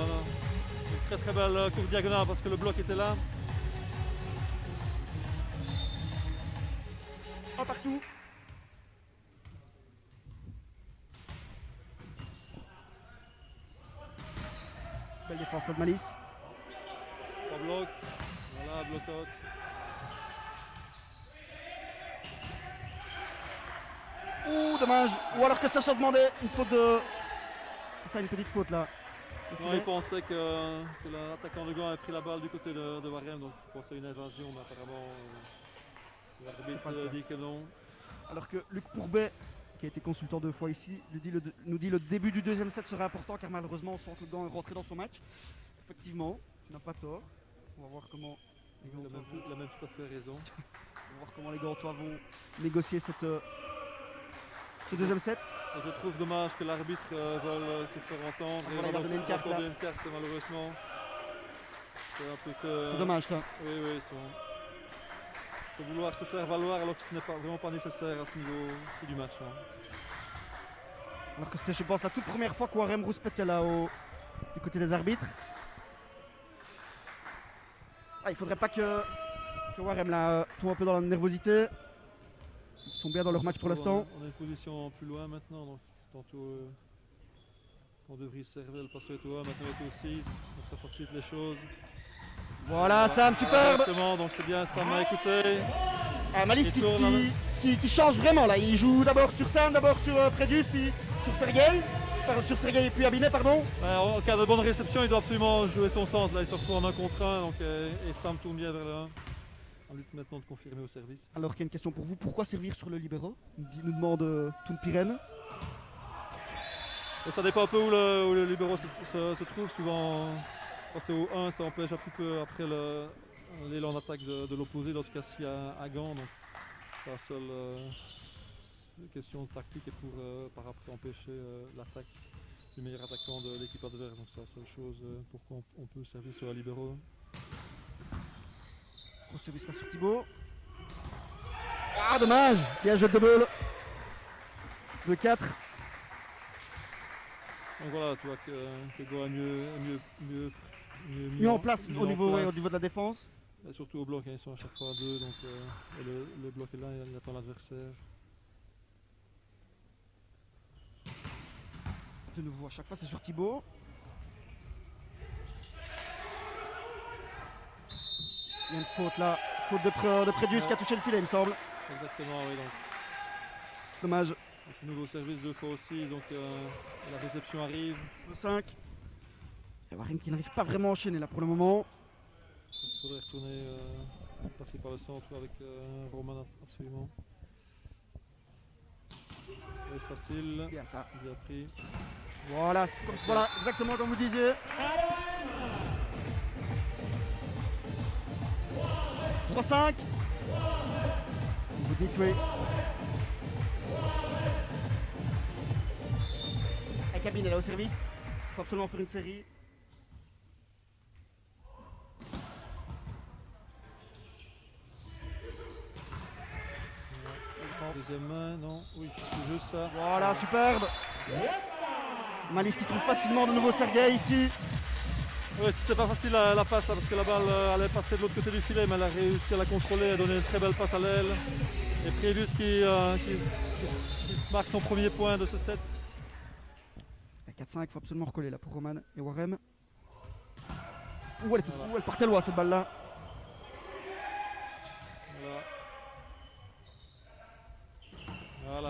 Une très belle courte diagonale parce que le bloc était là. Un partout. Belle défense de Malice. 3 blocs. Voilà, bloc out. Ouh, dommage. Ou alors que Sacha demandait une faute de... C'est ça, une petite faute là. Non, il pensait que l'attaquant de Gand avait pris la balle du côté de Warem, donc il pensait à une invasion, mais apparemment l'arbitre dit que non. Alors que Luc Pourbet, qui a été consultant 2 fois ici, nous dit le début du deuxième set serait important car malheureusement on sent que Gand est rentré dans son match. Effectivement, tu n'as pas tort. On va voir comment les Gantois il a même tout à fait raison. On va voir comment les Gantois vont négocier cette ce deuxième set. Et je trouve dommage que l'arbitre veuille se faire entendre. Voilà, il va donner une carte, là. Une carte, malheureusement. C'est un peu que... C'est dommage ça. Oui, c'est vouloir se faire valoir alors que ce n'est vraiment pas nécessaire à ce niveau-ci du match. Hein. Alors que c'était, je pense, la toute première fois que Warem Rouspet est là du côté des arbitres. Ah, il faudrait pas que Warem là tombe un peu dans la nervosité. Ils sont bien dans leur match pour l'instant. On a une position plus loin maintenant. Donc tantôt on devrait servir le passer au 1, maintenant il est au 6. Donc ça facilite les choses. Voilà, Sam, superbe. Exactement, donc c'est bien, Sam a écouté. Ah, Malice Il tourne, qui change vraiment là. Il joue d'abord sur Sam, d'abord sur Prédius, puis sur Sergei. Sur Sergei et puis Abinet, pardon. En cas de bonne réception, il doit absolument jouer son centre. Là, il se retrouve en 1 contre 1. Donc, et Sam tourne bien vers le 1. En lutte maintenant de confirmer au service. Alors qu'il y a une question pour vous. Pourquoi servir sur le libéro? Nous demande Toon Piren. Et ça dépend un peu où le libéro se trouve. Souvent, quand c'est au 1, ça empêche un petit peu après l'élan d'attaque de l'opposé dans ce cas-ci à Gand. Donc, c'est la seule question tactique et pour par après empêcher l'attaque du meilleur attaquant de l'équipe adverse. Donc, c'est la seule chose pourquoi on peut servir sur la libéro. Gros service là sur Thibaut. Ah, dommage. Bien joué de double. 2-4. Donc voilà, tu vois que Go a Mis en place au niveau de la défense. Et surtout au bloc, hein, ils sont à chaque fois à 2, donc et le bloc est là, il attend l'adversaire. De nouveau, à chaque fois c'est sur Thibaut. Il y a une faute là, faute de Prédius qui a touché le filet il me semble. Exactement, oui. Donc. Dommage. C'est nouveau service 2 fois aussi, donc la réception arrive. 5. Et Warem qui n'arrive pas vraiment à enchaîner là pour le moment. Il faudrait retourner, passer par le centre avec Roman absolument. C'est facile, Bien ça. bien pris. Voilà, voilà, exactement comme vous disiez. 3-5. Vous dites oui. La cabine est là au service. Il faut absolument faire une série. Deuxième main, non, oui, c'est juste ça. Voilà, superbe. Malice qui trouve facilement de nouveau Sergei ici. Oui, c'était pas facile la passe là, parce que la balle allait passer de l'autre côté du filet, mais elle a réussi à la contrôler, à donner une très belle passe à l'aile. Et Prévius qui marque son premier point de ce set. À 4-5, il faut absolument recoller là pour Roman et Warem. Ouh, elle partait loin cette balle là.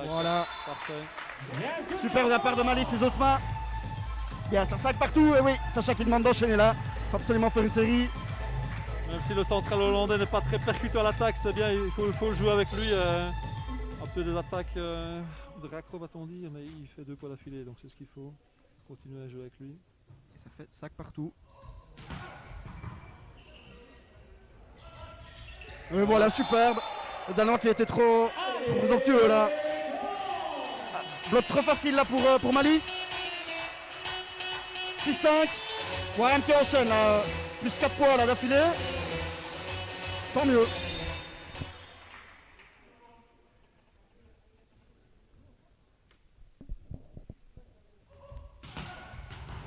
Voilà. Parfait. Super de la part de Malice et Zosma. Bien, ça sac partout. Et oui, Sacha qui demande d'enchaîner là. Il faut absolument faire une série. Même si le central hollandais n'est pas très percutant à l'attaque, c'est bien, il faut le jouer avec lui. Un peu des attaques de raccro va-t-on dire, mais il fait 2 points d'affilée, donc c'est ce qu'il faut. Continuer à jouer avec lui. Et ça fait sac partout. Et voilà, superbe. Le Danois qui a été trop présomptueux là. Bloc trop facile là pour Malice. 6-5. Warem qui enchaîne là. Plus 4 points là d'affilée. Tant mieux.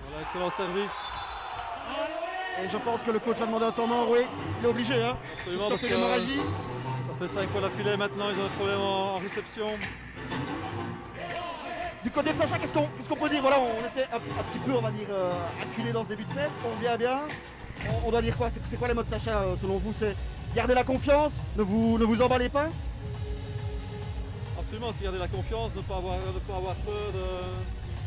Voilà, excellent service. Et je pense que le coach va demander un temps mort, oui. Il est obligé, hein. Absolument, Pour stopper l'hémorragie. Ça fait 5 points d'affilée maintenant, ils ont un problème en réception. Du côté de Sacha, qu'est-ce qu'on peut dire? Voilà, on était un petit peu, on va dire, acculé dans ce début de set. On revient bien. On doit dire quoi? C'est quoi les mots de Sacha selon vous? C'est garder la confiance, ne vous emballez pas? Absolument, c'est garder la confiance, ne pas avoir peur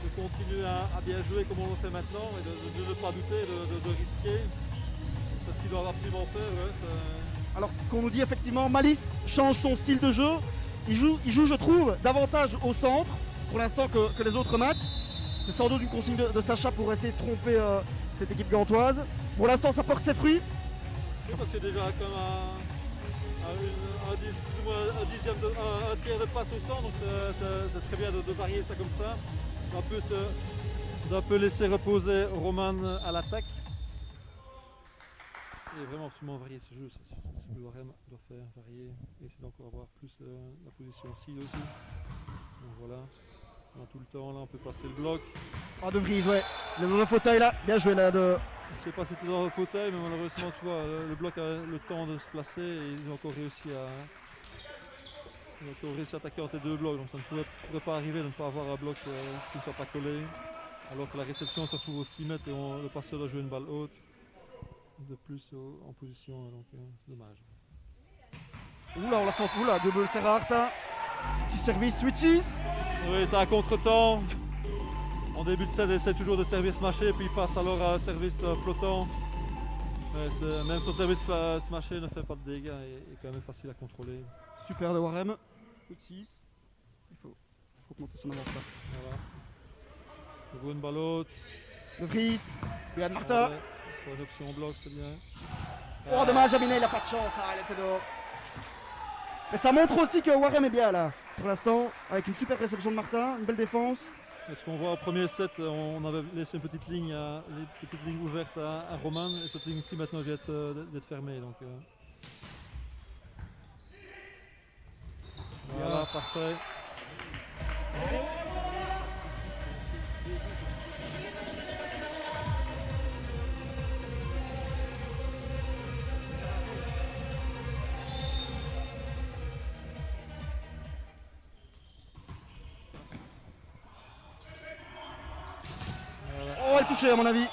de continuer à bien jouer comme on le fait maintenant et de ne pas douter, de risquer. C'est ce qu'ils doivent absolument faire. Ouais, alors qu'on nous dit effectivement, Malice change son style de jeu. Il joue, je trouve, davantage au centre pour l'instant que les autres matchs. C'est sans doute une consigne de Sacha pour essayer de tromper cette équipe gantoise. Pour l'instant, ça porte ses fruits. parce que déjà comme plus ou moins un tiers de passe au centre, donc c'est très bien de varier ça comme ça. D'un peu laisser reposer Roman à l'attaque. Et vraiment absolument varier ce jeu, c'est ce que Warem doit faire, varier, et essayer d'encore avoir plus la position cible aussi. Donc voilà, on a tout le temps là, on peut passer le bloc. Oh, De Vries, ouais. Le mauvais fauteuil là, bien joué là de. Je ne sais pas si c'était dans le fauteuil, mais malheureusement, tu vois, le bloc a le temps de se placer et ils ont encore réussi à attaquer entre les deux blocs. Donc ça ne pourrait pas arriver de ne pas avoir un bloc qui ne soit pas collé. Alors que la réception se retrouve au 6 mètres et le passeur doit jouer une balle haute. De plus en position, donc c'est dommage. Oula, on la sent. Oula, double, c'est rare ça. Petit service 8-6. Oui, t'as un contre-temps. En début de set, il essaie toujours de servir smashé, puis il passe alors à un service flottant. Même son service smashé ne fait pas de dégâts et est quand même facile à contrôler. Super de Warem. 8-6. Il faut monter son avance là. Voilà. Il vaut une balle haute. De Vries. Yann Martin. Ouais, pour une option bloc, c'est bien. Oh, dommage, Aminé, il a pas de chance. Ah, elle était dehors. Mais ça montre aussi que Warem est bien là. Pour l'instant, avec une super réception de Martin, une belle défense. Et ce qu'on voit au premier set, on avait laissé une petite ligne, ouverte à Roman, et cette ligne-ci maintenant vient d'être fermée. Donc, voilà, parfait. Oh, elle est touchée à mon avis.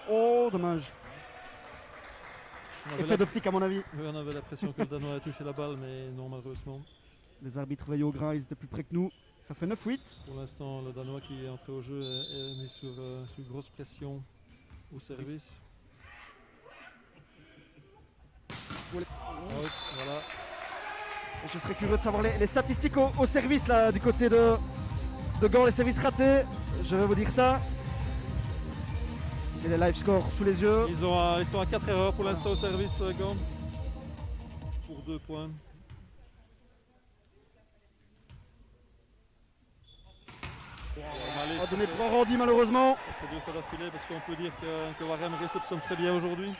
Oh, dommage. Effet d'optique à mon avis. Oui, on avait l'impression que le Danois a touché la balle, mais non, malheureusement. Les arbitres veillent au grain, ils étaient plus près que nous. Ça fait 9-8. Pour l'instant, le Danois qui est entré au jeu est mis sur grosse pression au service. Out, voilà. Et je serais curieux de savoir les statistiques au service là, du côté de Gand, les services ratés. Je vais vous dire ça. J'ai les live scores sous les yeux. Ils sont à 4 erreurs pour l'instant au service, Gand. Pour 2 points. On va donner pour Randy malheureusement. Ça fait 2 fois d'affilée parce qu'on peut dire que Warem réceptionne très bien aujourd'hui.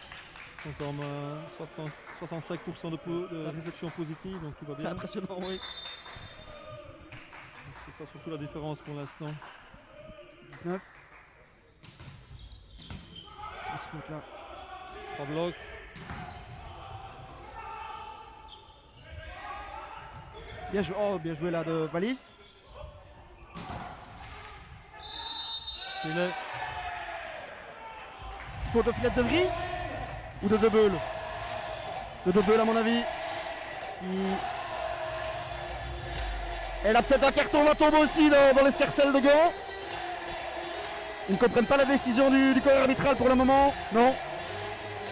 Donc comme 65% de réception positive, donc tout va bien. C'est impressionnant, oui. C'est ça surtout la différence pour l'instant. 19. C'est ce foot là. 3 blocs. Bien joué là de Valis. Filet. Faute de filet de Vries ou de Debeul. De Debeul à mon avis. Elle a peut-être un carton va tomber aussi dans l'escarcelle de Gand. Ils ne comprennent pas la décision du corps arbitral pour le moment. Non.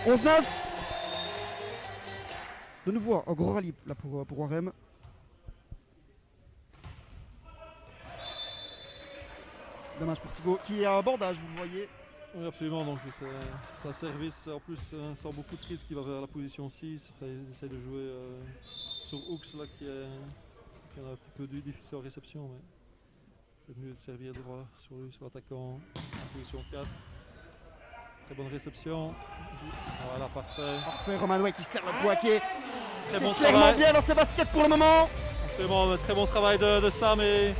11-9. De nouveau, un gros rallye là pour Warem. Dommage pour Thibaut qui a un bandage, vous le voyez. Oui, absolument. Donc c'est un service en plus sans beaucoup de risques qui va vers la position 6. Ils essayent de jouer sur Hooks là, qui est un petit peu difficile en réception. Mais c'est mieux de servir droit sur lui, sur l'attaquant en position 4. Très bonne réception. Voilà, parfait. Parfait, Roman Way qui sert le poids qui est Très bon clairement travail. bien dans ses baskets pour le moment. Absolument, très bon travail de Sam et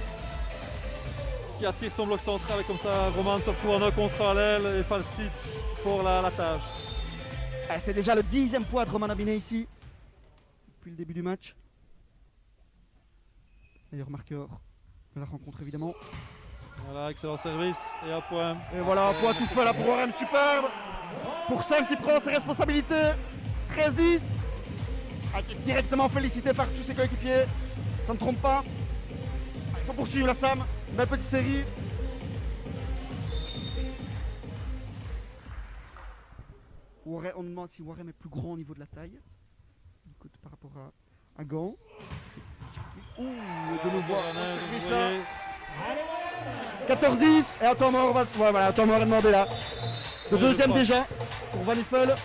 qui attire son bloc central et comme ça Roman se retrouve en un contre à l'aile et Falsic pour la tâche. C'est déjà le 10e poids de Roman Abiné ici depuis le début du match. Meilleur marqueur de la rencontre évidemment. Voilà, excellent service et un point. Et voilà, un point tout fait là pour Warem, superbe. Pour Sam qui prend ses responsabilités. 13-10. Qui est directement félicité par tous ses coéquipiers. Ça ne trompe pas. Il faut poursuivre la Sam. Une belle petite série. On nous demande si Warem est plus grand au niveau de la taille. Écoute, par rapport à Gand. Ouh, de nouveau un service là. 14-10 et un temps mort, un temps mort est demandé là. Le deuxième déjà pour Van Uffel.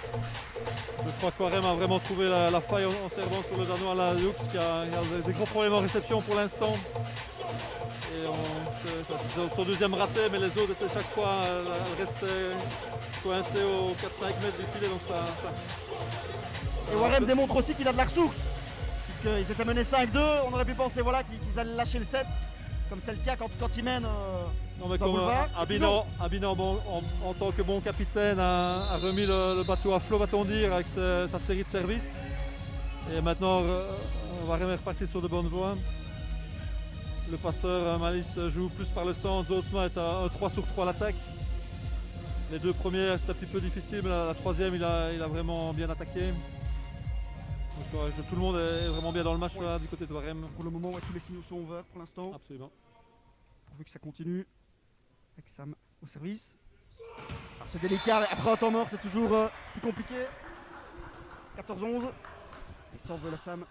Je crois qu'Warem a vraiment trouvé la faille en servant sur le Danois la Lux qui a des gros problèmes en réception pour l'instant. Et c'est son deuxième raté, mais les autres étaient chaque fois, elles restaient coincées aux 4-5 mètres du filet. Donc Et Warem démontre aussi qu'il a de la ressource. Puisqu'ils étaient menés 5-2, on aurait pu penser voilà, qu'ils allaient lâcher le set. Comme c'est le cas quand ils mènent. non, mais dans comme Boulevard. Abina en tant que bon capitaine a remis le bateau à flot, va-t-on dire, avec sa série de services. Et maintenant on va repartir sur de bonnes voies. Le passeur Malice joue plus par le centre, Zoltzman est à 3 sur 3 à l'attaque. Les deux premières c'était un petit peu difficile, mais la troisième il a vraiment bien attaqué. Donc, tout le monde est vraiment bien dans le match là, du côté de Warem. Pour le moment, tous les signaux sont ouverts pour l'instant. Absolument. Pourvu que ça continue. Avec Sam au service. Alors c'est délicat, mais après un temps mort, c'est toujours plus compliqué. 14-11. Et s'en veut la Sam.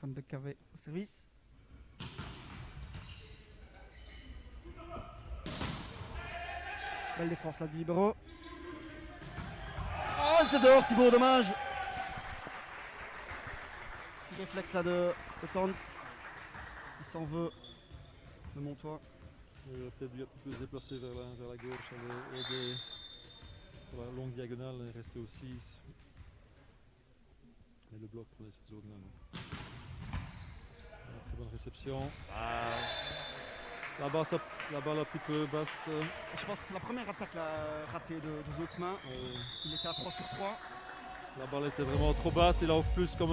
Van de Cave au service. Belle défense là du libéro. Oh, il était dehors Thibaut, dommage. Petit réflexe là de Tante. Il s'en veut de Montois. Il aurait peut-être dû un peu se déplacer vers la gauche, aider pour la longue diagonale et rester au 6. Mais le bloc prenait cette zone-là. Très bonne réception. La balle un petit peu basse. Je pense que c'est la première attaque là, ratée de Zoltzman. Il était à 3 sur 3. La balle était vraiment trop basse. Il a en plus, comme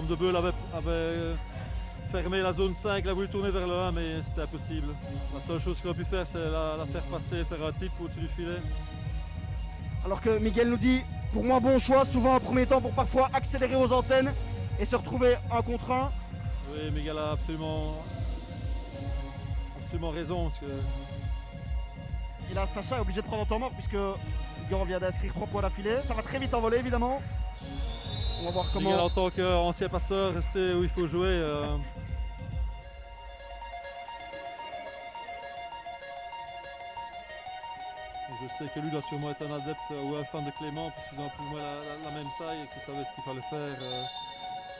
De Beul avait fermé la zone 5, il a voulu tourner vers le 1, mais c'était impossible. La seule chose qu'il a pu faire, c'est la faire passer, faire un tip au-dessus du filet. Alors que Miguel nous dit, pour moi bon choix, souvent en premier temps pour parfois accélérer aux antennes et se retrouver 1 contre 1. Oui, Miguel a absolument raison. Parce que... Et là, Sacha est obligé de prendre un temps mort puisque Gant vient d'inscrire 3 points d'affilée. Ça va très vite envoler évidemment. On va voir comment. Miguel, en tant qu'ancien passeur, sait où il faut jouer. Je sais que lui doit sûrement être un adepte ou un fan de Clément parce qu'ils ont plus ou moins la même taille et qu'ils savaient ce qu'il fallait faire.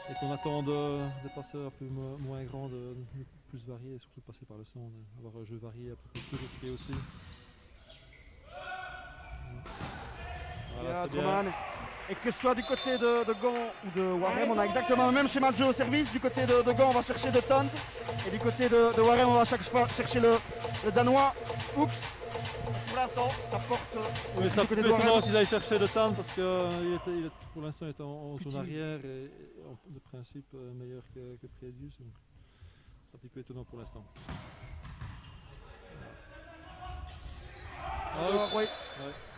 Et qu'on attend des passeurs un peu moins grands, plus variés et surtout passer par le centre, avoir un jeu varié, un peu plus risqué aussi. Voilà, c'est bien. Et que ce soit du côté de Gant ou de Warem, on a exactement le même schéma de jeu au service. Du côté de Gant, on va chercher de Tante. Et du côté de Warem, on va chaque fois chercher le Danois Hooks. Pour l'instant, ça porte. Oui, c'est un peu étonnant qu'ils aillent chercher de Tante parce que pour l'instant il est en zone arrière et de principe meilleur que Prédius. Donc c'est un petit peu étonnant pour l'instant. Oui. Ouais,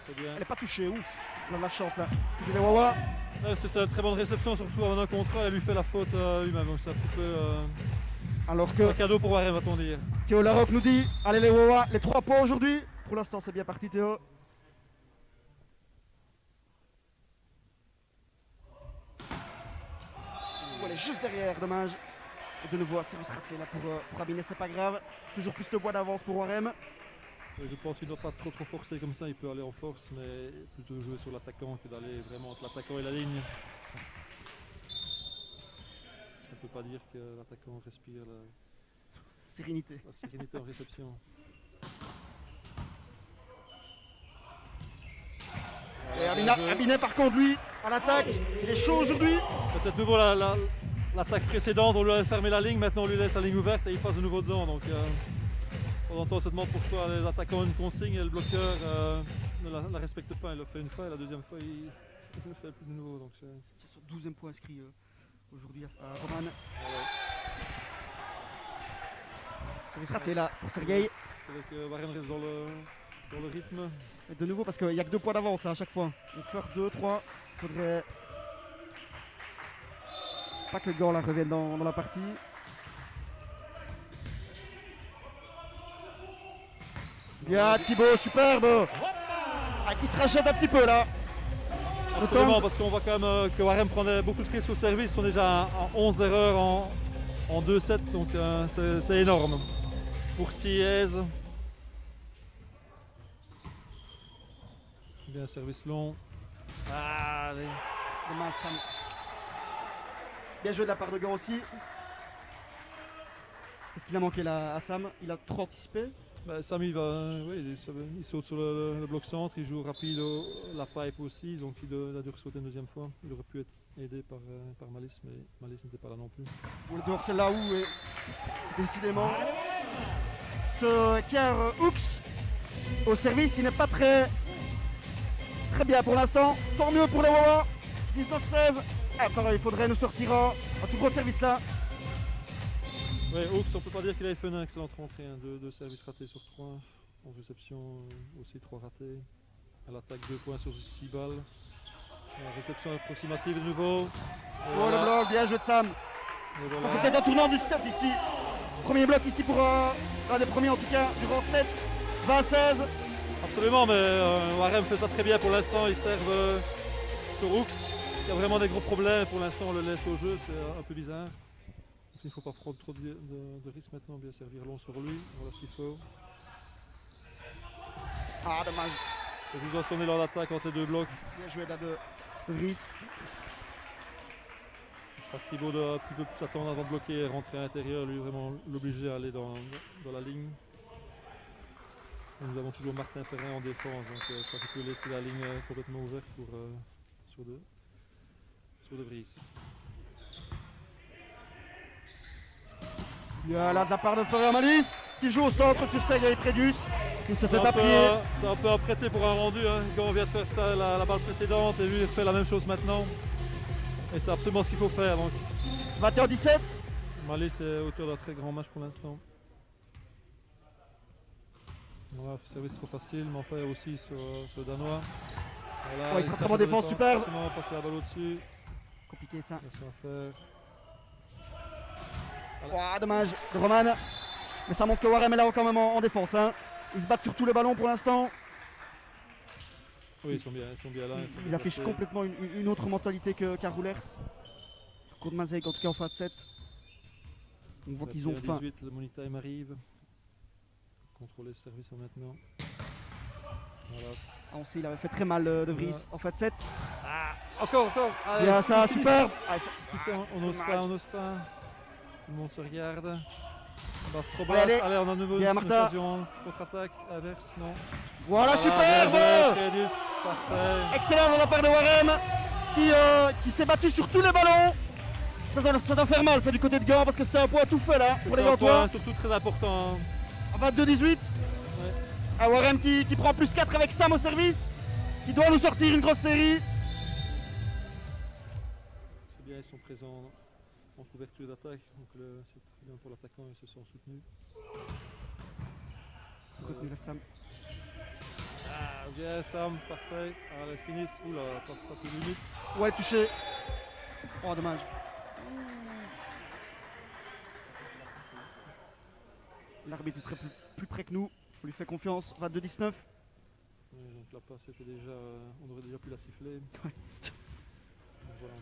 c'est bien. Elle n'est pas touchée, ouf. On a de la chance là. Les Wawa. C'était une très bonne réception, surtout en un contre un, elle lui fait la faute lui-même. Donc c'est un petit peu Alors que un cadeau pour Warem, va-t-on dire. Théo Larocque nous dit, allez les Wawa, les 3 points aujourd'hui. Pour l'instant, c'est bien parti Théo. Elle est juste derrière, dommage. Et de nouveau un service raté là pour Abiné, c'est pas grave. Toujours plus de points d'avance pour Warem. Je pense qu'il ne doit pas trop forcer comme ça, il peut aller en force, mais plutôt jouer sur l'attaquant que d'aller vraiment entre l'attaquant et la ligne. Ça ne peut pas dire que l'attaquant respire Sérénité. la sérénité en réception. Et Abiné par contre lui, à l'attaque, il est chaud aujourd'hui. C'est de nouveau l'attaque précédente, on lui a fermé la ligne, maintenant on lui laisse la ligne ouverte et il passe de nouveau dedans. Donc, de temps en temps, on se demande pourquoi les attaquants ont une consigne et le bloqueur ne la respecte pas. Il le fait une fois et la deuxième fois, il ne le fait plus de nouveau. Donc c'est son 12e point inscrit aujourd'hui à Roman. Service raté là pour Sergueï. Avec Warren reste dans le rythme. Et de nouveau, parce qu'il n'y a que 2 points d'avance à chaque fois. On fait 2, 3. Il faudrait pas que Gant la revienne dans la partie. Bien Thibaut, superbe. Qui se rachète un petit peu là. Absolument, parce qu'on voit quand même que Warem prenait beaucoup de risques au service. Ils sont déjà à 11 erreurs en 2-7, donc c'est énorme. Pour Siez. Bien, service long. Ah, allez. Dommage, Sam. Bien joué de la part de Gant aussi. Qu'est-ce qu'il a manqué là à Sam? Il a trop anticipé. Bah, Sam il saute sur le bloc centre, il joue rapide la pipe aussi, donc il a dû ressauter une deuxième fois. Il aurait pu être aidé par Malice, mais Malice n'était pas là non plus. Le dehors c'est là où décidément ce Kier Hooks au service, il n'est pas très bien pour l'instant. Tant mieux pour les Wawa. 19-16. Enfin, il faudrait nous sortir un tout gros service là. Ouais, Hawks, on peut pas dire qu'il avait fait une excellente rentrée, hein. Deux services ratés sur 3. En réception aussi 3 ratés. À l'attaque 2 points sur 6 balles. La réception approximative de nouveau. Et Oh le bloc, bien joué de Sam. Et voilà. Ça c'est peut-être un tournant du 7 ici. Premier bloc ici pour un des premiers en tout cas durant 7, 20-16. Absolument, mais Warem fait ça très bien pour l'instant. Ils servent sur Hooks. Il y a vraiment des gros problèmes. Pour l'instant, on le laisse au jeu. C'est un peu bizarre. Donc, il ne faut pas prendre trop de risques maintenant. Bien servir long sur lui. Voilà ce qu'il faut. Ah dommage. C'est juste en sonner dans l'attaque entre les deux blocs. Bien joué là de Vries. Je crois que Thibaut doit un petit peu plus attendre avant de bloquer et rentrer à l'intérieur. Lui, vraiment l'obliger à aller dans la ligne. Et nous avons toujours Martin Perrin en défense. Donc, je crois qu'il peut laisser la ligne complètement ouverte sur De Vries. Il y a là de la part de Florian Malice qui joue au centre sur Sergei Prédus. Il ne se fait pas prier. C'est un peu apprêté pour un rendu. Hein. Quand on vient de faire ça la balle précédente et lui il fait la même chose maintenant. Et c'est absolument ce qu'il faut faire. Donc. 21-17. Malice est auteur d'un très grand match pour l'instant. Voilà, service trop facile, mais enfin aussi sur le Danois. Voilà, Ouais, il sera très bon en défense, superbe. Passer la balle au-dessus. Compliqué ça. Attention à faire. Oh, dommage de Roman. Mais ça montre que Warem est là quand même en défense. Hein. Ils se battent sur tous les ballons pour l'instant. Oui, ils sont bien là. Ils affichent complètement une autre mentalité qu'à Roulers. Contre Mazek, en tout cas en fin de 7. On voit qu'ils ont faim. 18, le money time arrive. Contrôler le service maintenant. Voilà. Ah, on sait, il avait fait très mal de Vries en fin de 7. Encore. Allez, Bien ça, fini. super. Putain, on n'ose pas. Tout le monde se regarde. Basse trop Allez, basse. Allez, on a de nouveau Bien, une Martha. occasion. Contre-attaque, inverse, non. Voilà, superbe. Prédus, parfait. Excellent de la part de Warem qui s'est battu sur tous les ballons. Ça doit faire mal, ça du côté de Gand parce que c'était un point tout fait là pour les C'est un Gantois. point surtout très important. À 22-18. À Warem qui prend plus 4 avec Sam au service. Qui doit nous sortir une grosse série. C'est bien, ils sont présents en couverture d'attaque. Donc c'est très bien pour l'attaquant, ils se sont soutenus. Retenu la Sam. Bien Sam, parfait. Allez, finisse. Oula, passe ça plus limite. Ouais, touché. Oh, dommage. L'arbitre est très plus près que nous. On lui fait confiance. 22-19. Oui, donc la passe était déjà. On aurait déjà pu la siffler. Ouais. Donc voilà.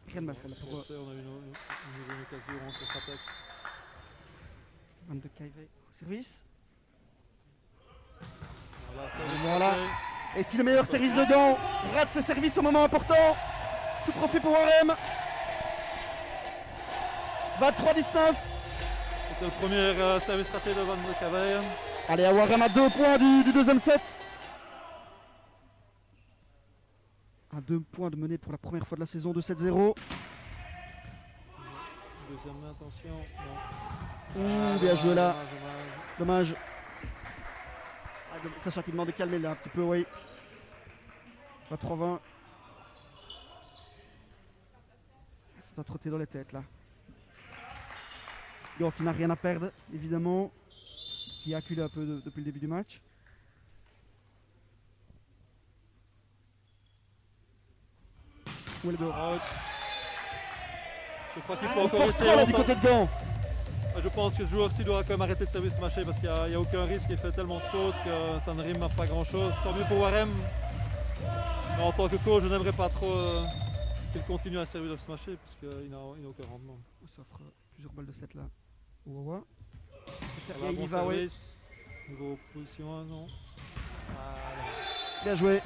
Rien de mal fait là pour On a eu une occasion en contre-attaque. 22 Kairé au service. Voilà, service Voilà. raté. Et si le meilleur service de Gand rate ses services au moment important, tout profit pour Warem. 23-19. C'était le premier service raté de Van de Cavaille. Allez, à Warem à 2 points du deuxième set. À 2 points de menée pour la première fois de la saison de 7-0. Deuxième main, attention. Ouh, bien joué là. Dommage. Dommage. Sachant qu'il demande de calmer là un petit peu, oui. 23-20. Ça doit trotter dans les têtes là. Gand qui n'a rien à perdre, évidemment. Qui a acculé un peu depuis le début du match. Où est le dos? Out. Je crois qu'il faut On encore force essayer. trop là du côté de Gand. Je pense que ce joueur-ci doit quand même arrêter de service matcher parce qu'il n'y a aucun risque, il fait tellement de fautes que ça ne rime à pas grand-chose. Tant mieux pour Warem. Mais en tant que coach, je n'aimerais pas trop qu'il continue à servir de smasher parce qu'il n'a aucun rendement. On s'offre plusieurs balles de 7 là. Wawa. Voilà, bon Il va, oui. service. Niveau position 1, non. Bien joué.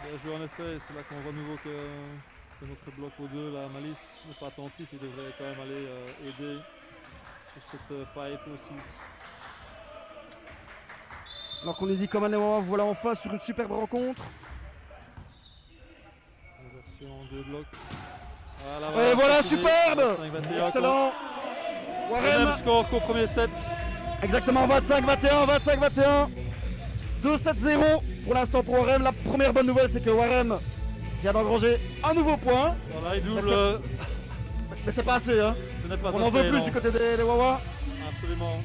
Bien joué en effet, c'est là qu'on voit de nouveau que notre bloc au 2, la Malice, n'est pas attentif, il devrait quand même aller aider sur cette pipe au 6. Alors qu'on nous dit comme un Wawa, voilà en face sur une superbe rencontre. La version 2 blocs. Voilà, Et voilà, c'est fini. superbe. 25-21, Excellent. Le Warem. même score qu'au premier set. Exactement, 25-21, 25-21. 2-7-0 pour l'instant pour Warem. La première bonne nouvelle, c'est que Warem vient d'engranger un nouveau point. Voilà, il double. Mais c'est pas assez, hein. Ce n'est pas On en assez, veut plus non. du côté des Wawa. Absolument.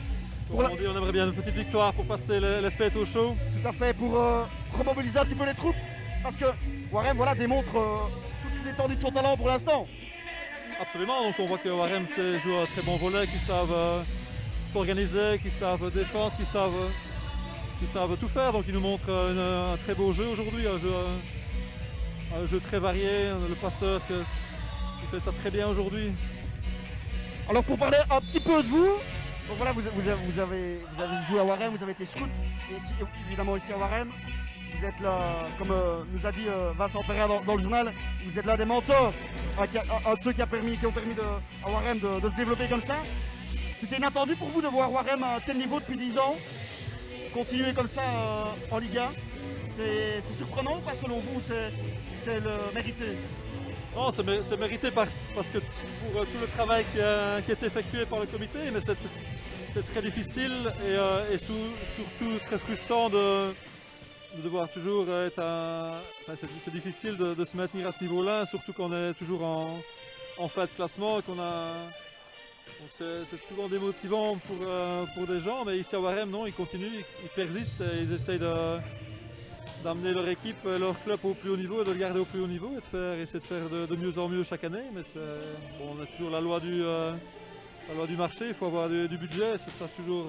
Pour la- On dit on aimerait bien une petite victoire pour passer les fêtes au chaud. Tout à fait, pour remobiliser un petit peu les troupes. Parce que Warem voilà, démontre toute l'étendue de son talent pour l'instant. Absolument, donc on voit que Warem c'est joue un très bon volet, qui savent s'organiser, qui savent défendre, qui savent tout faire. Donc il nous montre un très beau jeu aujourd'hui, un jeu très varié, le passeur qui fait ça très bien aujourd'hui. Alors pour parler un petit peu de vous, donc voilà, vous avez joué à Warem, vous avez été scout, et ici, évidemment ici à Warem. Vous êtes là, comme nous a dit Vincent Perrin dans le journal, vous êtes là des mentors, un de ceux qui ont permis à Warem de se développer comme ça. C'était inattendu pour vous de voir Warem à un tel niveau depuis 10 ans, continuer comme ça en Liga. C'est surprenant ou pas selon vous, c'est le mérité? Non, c'est mérité parce que pour tout le travail qui a été effectué par le comité, mais c'est très difficile et surtout très frustrant de devoir toujours être c'est difficile de se maintenir à ce niveau-là, surtout qu'on est toujours en fin de classement et qu'on a. Donc c'est souvent démotivant pour des gens, mais ici à Warem, non, ils continuent, ils persistent et ils essayent d'amener leur équipe, leur club au plus haut niveau et de le garder au plus haut niveau et essayer de faire de mieux en mieux chaque année. Mais on a toujours la loi du marché, il faut avoir du budget, c'est ça toujours,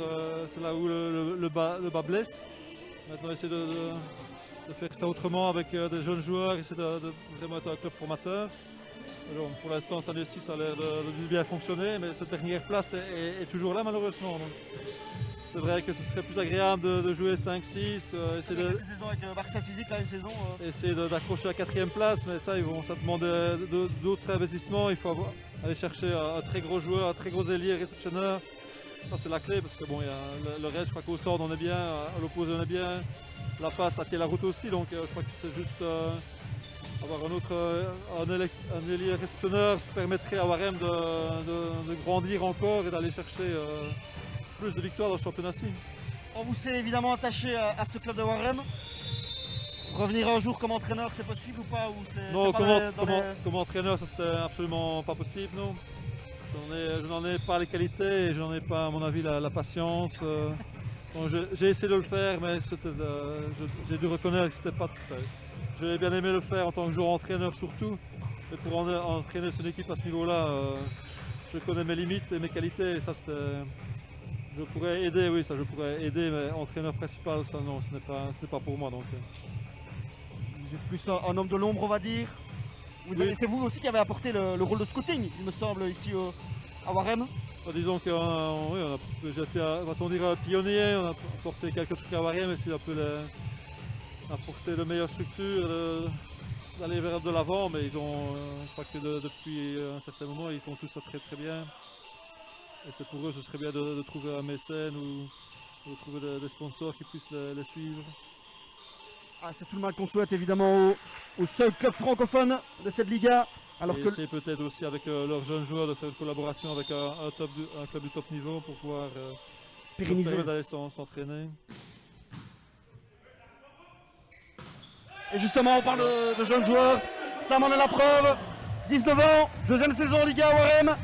c'est là où le bas blesse. Maintenant, essayer de faire ça autrement avec des jeunes joueurs, essayer de vraiment être un club formateur. Alors, pour l'instant, ça a l'air de bien fonctionner, mais cette dernière place est toujours là malheureusement. Donc, c'est vrai que ce serait plus agréable de jouer 5-6, essayer Une saison avec Barça Sizik, là, une saison. essayer d'accrocher la 4e place, mais ça demande d'autres investissements. Il faut aller chercher un très gros joueur, un très gros ailier réceptionneur. Ça c'est la clé parce que bon, il y a le reste, je crois qu'au sort on est bien, à l'opposé on est bien, la passe ça tient la route aussi, donc je crois que c'est juste avoir un ailier réceptionneur permettrait à Warem de grandir encore et d'aller chercher plus de victoires dans le championnat-ci. On vous s'est évidemment attaché à ce club de Warem. Revenir un jour comme entraîneur, c'est possible ou pas, ou Non, pas comme entraîneur, ça c'est absolument pas possible, non. Je n'en ai pas les qualités et je n'en ai pas, à mon avis, la patience. Donc j'ai essayé de le faire, mais j'ai dû reconnaître que c'était pas tout fait. J'ai bien aimé le faire en tant que joueur-entraîneur surtout, mais pour entraîner son équipe à ce niveau-là, je connais mes limites et mes qualités. Et ça, je pourrais aider, oui, ça je pourrais aider, mais entraîneur principal, ça non, ce n'est pas pour moi. Donc. Vous êtes plus un homme de l'ombre, on va dire. Oui. C'est vous aussi qui avez apporté le rôle de scouting, il me semble, ici à Warem. Disons qu'on a été, va-t-on dire, pionnier, on a apporté quelques trucs à Warem, essayer un peu apporter de meilleures structures, d'aller vers de l'avant, mais je crois que depuis un certain moment, ils font tout ça très très bien. Et c'est pour eux, ce serait bien de trouver un mécène ou de trouver des sponsors qui puissent les suivre. Ah, c'est tout le mal qu'on souhaite évidemment au seul club francophone de cette Liga. Alors que c'est peut-être aussi avec leurs jeunes joueurs de faire une collaboration avec un club du top niveau pour pouvoir pérenniser. permettre d'aller s'entraîner. Et justement, on parle de jeunes joueurs. Sam en est la preuve. 19 ans, deuxième saison en Liga à Warem,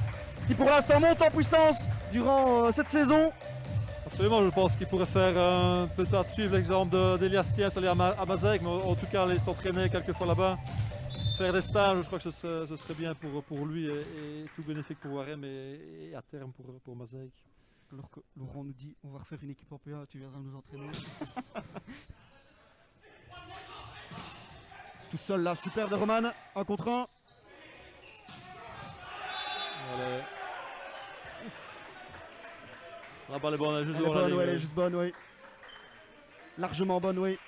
qui pour l'instant monte en puissance durant cette saison. Absolument, je pense qu'il pourrait faire peut-être suivre l'exemple d'Elias Thiens, aller à Mazec, mais en tout cas aller s'entraîner quelques fois là-bas, faire des stages, je crois que ce serait bien pour lui et tout bénéfique pour Warem et à terme pour Mazec. Alors que Laurent nous dit on va refaire une équipe en PA, tu viendras nous entraîner. Tout seul là, super de Roman, 1 contre 1. Allez. La balle est bonne, elle est juste Elle est devant la bonne, ligne. ouais, elle est juste bonne, oui. Largement bonne, oui.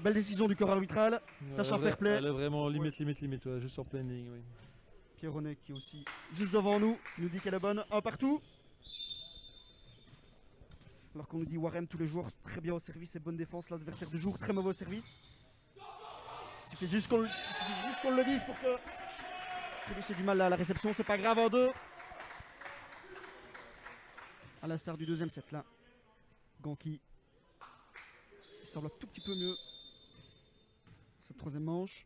Belle décision du corps arbitral. Sacha fair play. Elle est vraiment limite, ouais, juste en pleine ligne. Oui. Pierronnet qui est aussi juste devant nous, nous dit qu'elle est bonne. Un partout. Alors qu'on nous dit Warem tous les jours très bien au service et bonne défense. L'adversaire du jour très mauvais au service. Il suffit juste qu'on le dise pour que Prébius ait du mal à la réception. C'est pas grave en deux. À l'instar du deuxième set là. Ganki il semble un tout petit peu mieux. Cette troisième manche.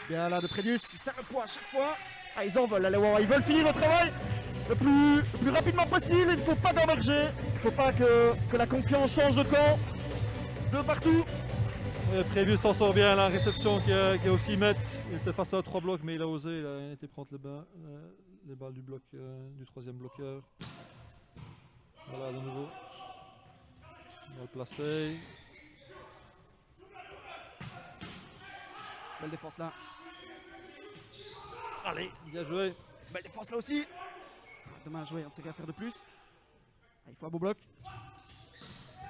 Bien là de Prébius, il serre le poids à chaque fois. Ah, ils en veulent, là, les Wawa. Ils veulent finir le travail le plus rapidement possible. Il ne faut pas d'emmerger. Il ne faut pas que la confiance change de camp. De partout. Prébius s'en sort bien, la réception qui est aussi maître. Il était face à 3 blocs, mais il a osé. Il a été prendre les balles du bloc du troisième bloqueur. Voilà, de nouveau. On va le placer. Belle défense là. Allez, bien joué. Belle défense là aussi. Dommage, ouais, on ne sait qu'à faire de plus. Ah, il faut un beau bloc.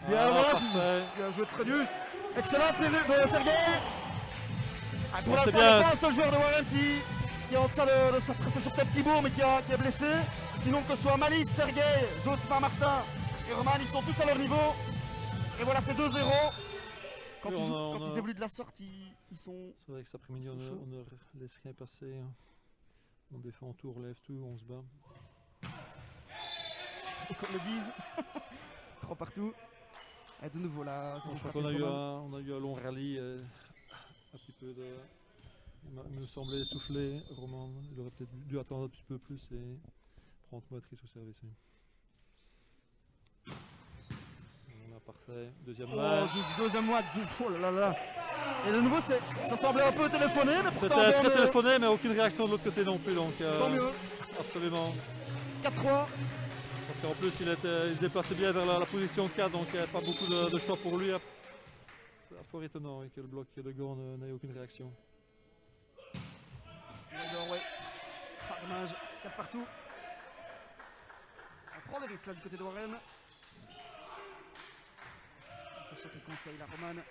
Bien, parfait. bien joué de Prébius. Excellent de Sergei. Ah, pour c'est l'instant, bien. il n'y a pas un seul joueur de Warren qui est en deçà de sa prestation, peut-être Thibaut, mais qui est blessé. Sinon, que ce soit Malice, Sergei, Zotsma, Martin et Roman, ils sont tous à leur niveau. Et voilà, c'est 2-0. Quand, Oui, ils évoluent de la sorte, ils sont. C'est vrai que cet après-midi, on ne laisse rien passer. Hein. On défend tout, on relève tout, on se bat. C'est qu'on le dise. 3 partout. Et de nouveau là, Je crois qu'on a eu un long rallye. Un petit peu de. Il me semblait essoufflé. Roman, il aurait peut-être dû attendre un petit peu plus et prendre motrice au service. Oui. Voilà, parfait. Deuxième match. Deuxième match. Oh là là. Et de nouveau, ça semblait un peu téléphoné, mais pourtant. C'était très téléphoné, mais aucune réaction de l'autre côté non plus. Donc, tant mieux. Absolument. 4-3. Parce qu'en plus, il se déplaçait bien vers la position 4, donc il n'y avait pas beaucoup de choix pour lui. C'est fort étonnant que le bloc de Gand n'ait aucune réaction. Ouais. Ah, dommage. 4 partout. On prend des risques là du côté de Warren. Sacha qui conseille la Romane.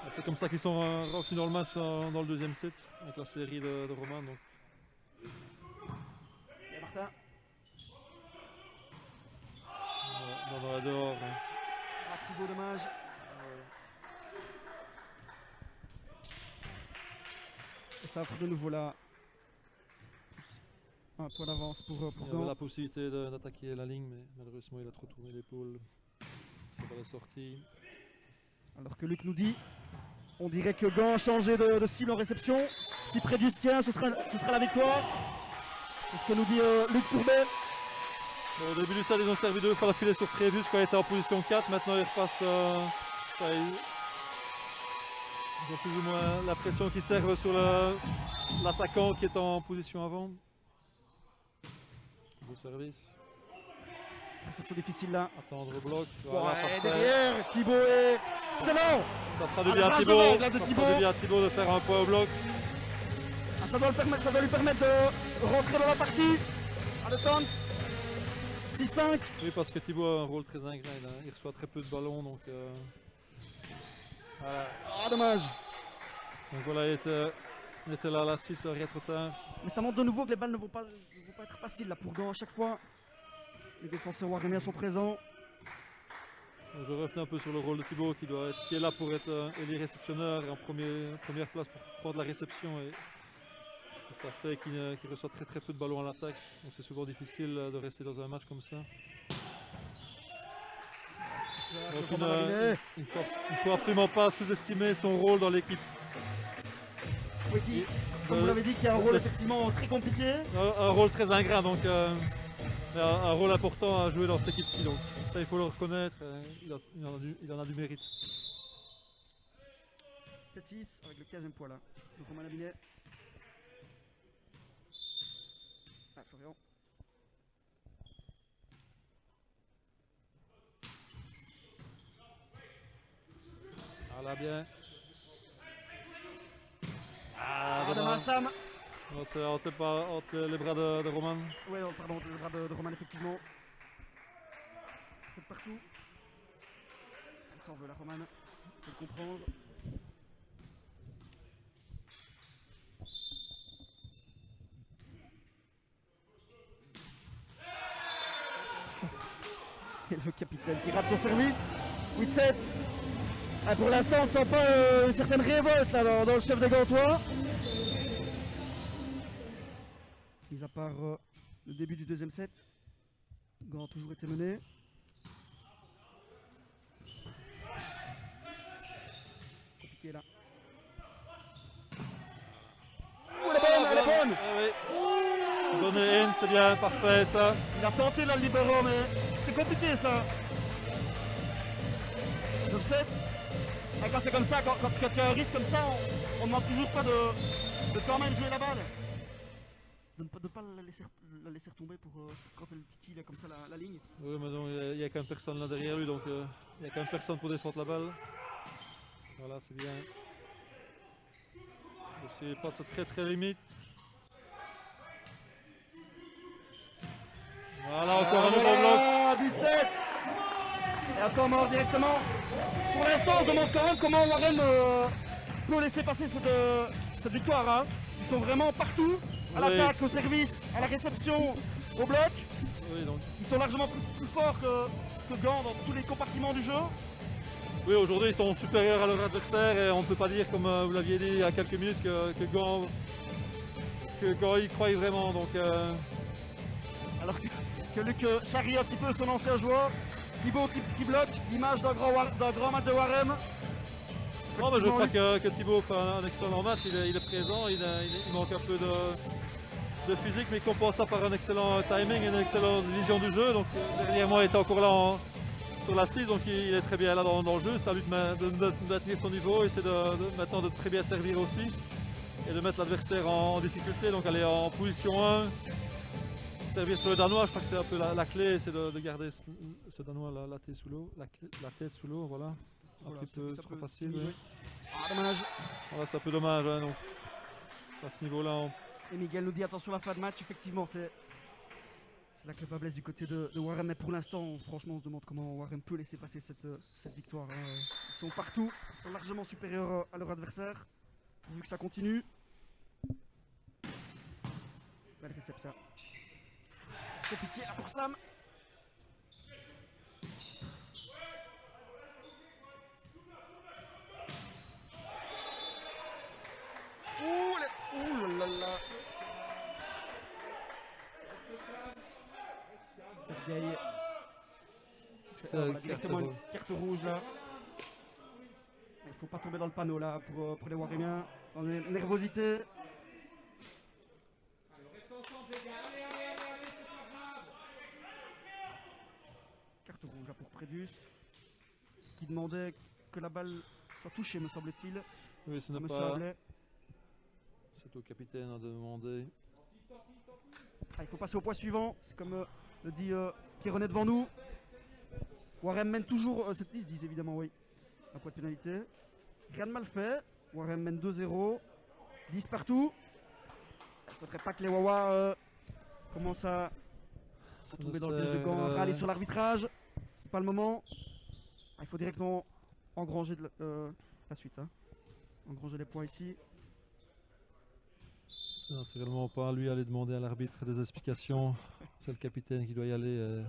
C'est comme ça qu'ils sont revenus dans le match dans le deuxième set, avec la série de Roman. Donc. Et Martin. Dans la dehors. Ah, Thibaut, dommage. Et ça offre de nouveau là un point d'avance pour Il avait Gand. la possibilité d'attaquer la ligne, mais malheureusement il a trop tourné l'épaule. C'est pas la sortie. Alors que Luc nous dit, on dirait que Gand a changé de cible en réception. Si Prébius tient, ce sera la victoire. C'est ce que nous dit Luc Courbet. Bon, au début du set, ils ont servi 2 fois la filée sur Prébius quand il était en position 4. Maintenant, ils repassent. Ils ont plus ou moins la pression qui servent sur l'attaquant qui est en position avant. Beau service. Réception difficile là. Attendre le bloc. Voilà, Ouais, parfait. derrière, Thibaut est excellent. Ça fera du Ah, bien à la Thibaut. marge de manque, là, de Ça fera Thibaut. du bien à Thibaut de faire un point au bloc. Ah, ça doit lui permettre de rentrer dans la partie. À l'attente. 6-5. Oui, parce que Thibaut a un rôle très ingrat. Il reçoit très peu de ballons. Donc, voilà. Ah, dommage. Donc voilà, il était là à la 6, rien trop tard. Mais ça montre de nouveau que les balles ne vont pas être faciles là pour Gand à chaque fois. Les défenseurs warramiens sont présents. Donc je revenais un peu sur le rôle de Thibaut qui est là pour être ailier réceptionneur et en première place pour prendre la réception. Et ça fait qu'il reçoit très peu de ballons à l'attaque. Donc c'est souvent difficile de rester dans un match comme ça. Donc il ne faut absolument pas sous-estimer son rôle dans l'équipe. Oui, comme vous l'avez dit, qui a un rôle effectivement très compliqué. Un rôle très ingrat, donc un rôle important à jouer dans cette équipe-ci. Donc ça, il faut le reconnaître. Il en a du mérite. 7-6 avec le 15e point là. Donc Romain Labinet. Ah, Florian. Voilà, bien. Ah, dommage. dommage, Sam. Non, c'est entre les bras de Roman. Ouais, pardon, le bras de Roman, effectivement. C'est de partout. Il s'en veut, la Roman. Faut le comprendre. Et le capitaine qui rate son service. 8-7. Ah, pour l'instant, on ne sent pas une certaine révolte là, dans le chef des Gantois. Mis à part le début du deuxième set. Gand a toujours été mené. Compliqué là. Oh, elle est bonne, elle est bonne. Ah oui. Donner in, c'est bien, parfait ça. Il a tenté là le libéro, mais c'était compliqué ça. 9-7. Et quand c'est comme ça, quand il y a un risque comme ça, on ne demande toujours pas de quand même jouer la balle. De ne pas la laisser retomber pour quand elle titille là, comme ça la ligne. Oui, mais donc il n'y a quand même personne là derrière lui, donc il n'y a quand même personne pour défendre la balle. Voilà, c'est bien. Il passe très limite. Voilà, encore un nouveau bloc. 17. Et attends, mort directement. Pour l'instant, on se demande quand même comment Warren peut laisser passer cette victoire. Hein. Ils sont vraiment partout, à Oui, l'attaque, au service, à la réception, au bloc. Oui, donc. Ils sont largement plus forts que Gand dans tous les compartiments du jeu. Oui, aujourd'hui ils sont supérieurs à leur adversaire et on ne peut pas dire, comme vous l'aviez dit il y a quelques minutes, que Gand y croit vraiment. Donc, Alors que Luc charrie un petit peu son ancien joueur. Thibaut qui bloque, l'image d'un grand match de Warren. non, mais je crois que Thibaut fait un excellent match, il est présent, il manque un peu de physique, mais il compense ça par un excellent timing et une excellente vision du jeu. Donc derrière moi il était encore là sur l'assise, donc il est très bien là dans le jeu. Ça lui de maintenir son niveau, essaie maintenant de très bien servir aussi et de mettre l'adversaire en difficulté. Donc aller en position 1, servir sur le Danois, je crois que c'est un peu la clé, c'est de garder ce Danois la tête sous l'eau, la tête sous l'eau, voilà. Un Voilà, petit peu ça trop peut facile. diminuer. Oui. Ah, dommage. Voilà, c'est un peu dommage. Hein, donc, à ce niveau-là, Et Miguel nous dit attention à la fin de match. Effectivement, c'est là que le bas blesse du côté de Warren. Mais pour l'instant, franchement, on se demande comment Warren peut laisser passer cette victoire. Hein. Ils sont partout, ils sont largement supérieurs à leur adversaire. Vu que ça continue. Belle réception. Compliqué là pour Sam. Ouh là là. Sergueï. Voilà, directement une carte rouge là. Il faut pas tomber dans le panneau là pour les Warremiens. On est nervosité. Carte rouge là pour Prédus. Qui demandait que la balle soit touchée, me semble-t-il. oui, ce n'est Monsieur pas. Ablay. C'est au capitaine de demander. Ah, il faut passer au point suivant. C'est comme le dit Pierronnet devant nous. Warren mène toujours 7-10, évidemment, oui. Un point de pénalité. Rien de mal fait. Warren mène 2-0. 10 partout. Il ne faudrait pas que les Wawa commencent à tomber dans le piège de Gand, râler sur l'arbitrage. C'est pas le moment. Ah, il faut directement engranger la suite. Hein. Engranger les points ici. C'est naturellement pas lui aller demander à l'arbitre des explications. C'est le capitaine qui doit y aller.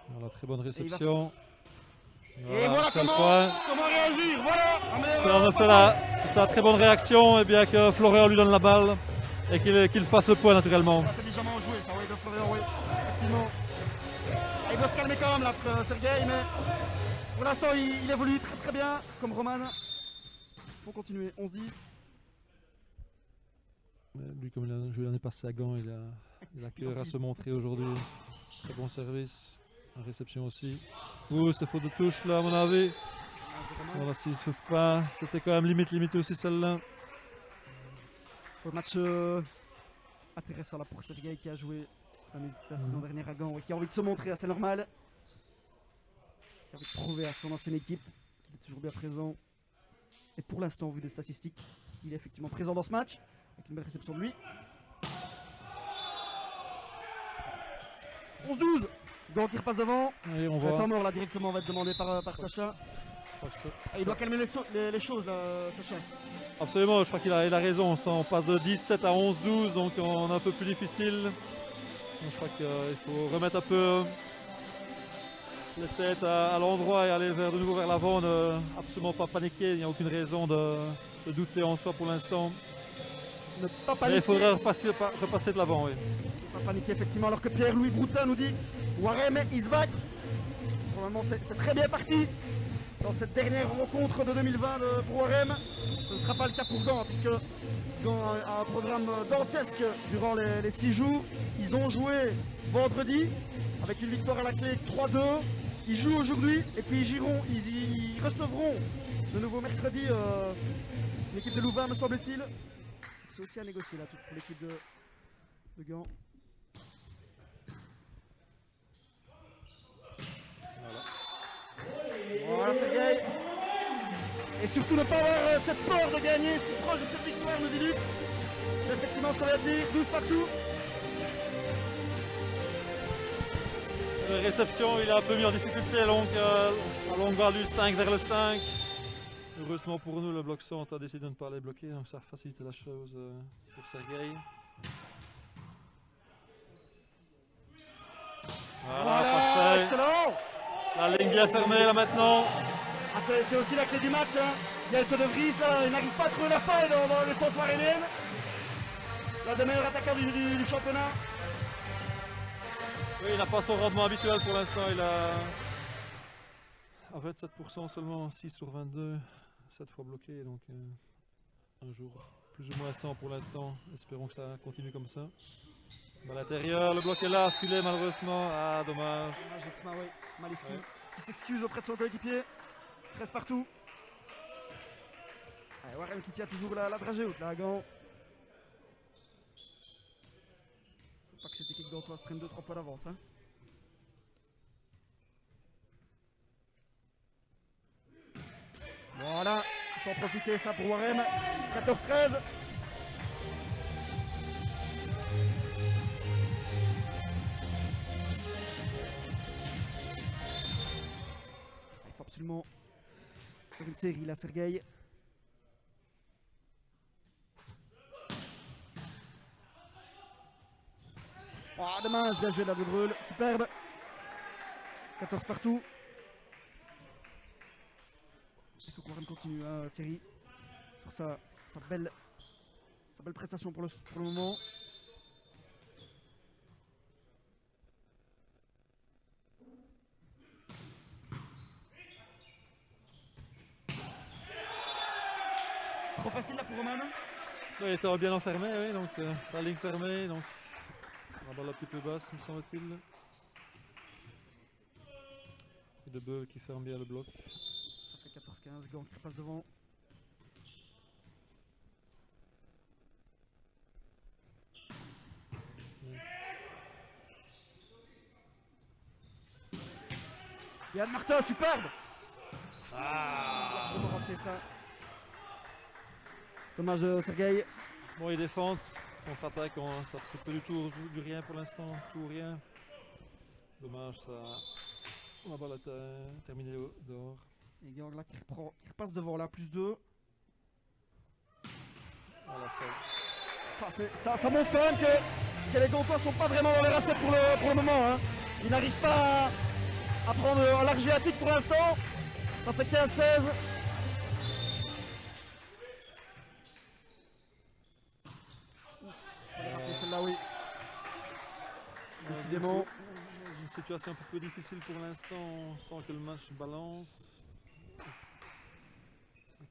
Voilà, très bonne réception. Et voilà comment réagir. Voilà. C'est une très bonne réaction et bien que Florian lui donne la balle et qu'il fasse le point naturellement. Intelligemment joué ça, oui, de Florian, oui. Effectivement. Il doit se calmer quand même là, Sergueï, mais pour l'instant il évolue très bien comme Roman. Faut continuer. 11-10. Lui, comme il a joué l'année passée à Gand, il a cœur à se montrer aujourd'hui. Très bon service. En réception aussi. Ouh, c'est faute de touche là, à mon avis. Voilà, s'il souffle pas, c'était quand même limite aussi celle-là. Le match intéressant là pour Sergueï qui a joué la saison dernière à Gand et qui a envie de se montrer assez normal. Qui a envie de prouver à son ancienne équipe Il est toujours bien présent. Et pour l'instant, vu des statistiques, il est effectivement présent dans ce match. Avec une belle réception de lui. 11-12. Gant qui repasse devant. Et on Le voit. temps mort là directement va être demandé par Sacha. Je crois que Ah, il doit calmer les choses là, Sacha. Absolument, je crois qu'il a raison. On passe de 17 à 11-12, donc on est un peu plus difficile. Donc je crois qu'il faut remettre un peu les têtes à l'endroit et aller de nouveau vers l'avant. Ne absolument pas paniquer, il n'y a aucune raison de douter en soi pour l'instant. Ne pas Mais paniquer. il faudrait repasser de l'avant, oui. Ne pas paniquer effectivement alors que Pierre-Louis Broutin nous dit Warem is back. Pour le moment c'est très bien parti. Dans cette dernière rencontre de 2020 pour Warem, ce ne sera pas le cas pour Gand, hein, puisque Gand a un programme dantesque durant les 6 jours. Ils ont joué vendredi avec une victoire à la clé 3-2. Ils jouent aujourd'hui et puis ils recevront de nouveau mercredi l'équipe de Louvain, me semble-t-il. C'est aussi à négocier là pour l'équipe de Gand. Voilà Sergueï. Et surtout ne pas avoir cette peur de gagner si proche de cette victoire, nous dit Luc. C'est effectivement ce qu'on a dit, 12 partout. La réception, il a un peu mis en difficulté à longue balle du 5 vers le 5. Heureusement pour nous, le bloc centre a décidé de ne pas les bloquer, donc ça facilite la chose pour Sergueï. Voilà, parfait. Excellent. La ligne bien fermée là maintenant. Ah, c'est aussi la clé du match. Hein. Gaëtan de Vries, là, il n'arrive pas à trouver la faille dans les défense varénienne. L'un des meilleurs attaquants du championnat. Oui, il n'a pas son rendement habituel pour l'instant. Il a à 27% seulement, 6 sur 22, 7 fois bloqué. Donc un jour plus ou moins 100 pour l'instant. Espérons que ça continue comme ça. À l'intérieur, le bloc est là, filet malheureusement. Ah, dommage. Oui. Maliski qui s'excuse auprès de son coéquipier. Reste partout. Allez, Warren qui tient toujours la dragée haute là à Gand. Faut pas que cette équipe gantoise prenne 2-3 points d'avance. Hein. Voilà, il faut en profiter ça pour Warren. 14-13. Il faut absolument faire une série là, Sergueï. Ah, dommage, bien joué là de Brûle, superbe. 14 partout. Il faut que Warren continue, hein, Thierry, sur sa belle prestation pour le moment. Trop facile là pour Roman. Il était bien enfermé, oui, donc la ligne fermée, donc la balle un petit peu basse, me semble-t-il. Et De Beul qui ferme bien le bloc. Ça fait 14-15, Gand qui repasse devant. Yann Martin, superbe. Largement raté ça. Dommage Sergueï. Bon, ils défendent, contre-attaque, ça ne fait pas du tout du rien pour l'instant, tout ou rien. Dommage, ça. La balle est terminée dehors. Et Gand là qui repasse devant là, plus 2. Voilà, ça. Enfin, ça montre quand même que les Gantois sont pas vraiment dans les recettes pour le moment. Hein. Ils n'arrivent pas à prendre un large viatique pour l'instant. Ça fait 15-16. Elle est ratée celle-là, oui. Décidément. Dans une situation un peu difficile pour l'instant, on sent que le match balance.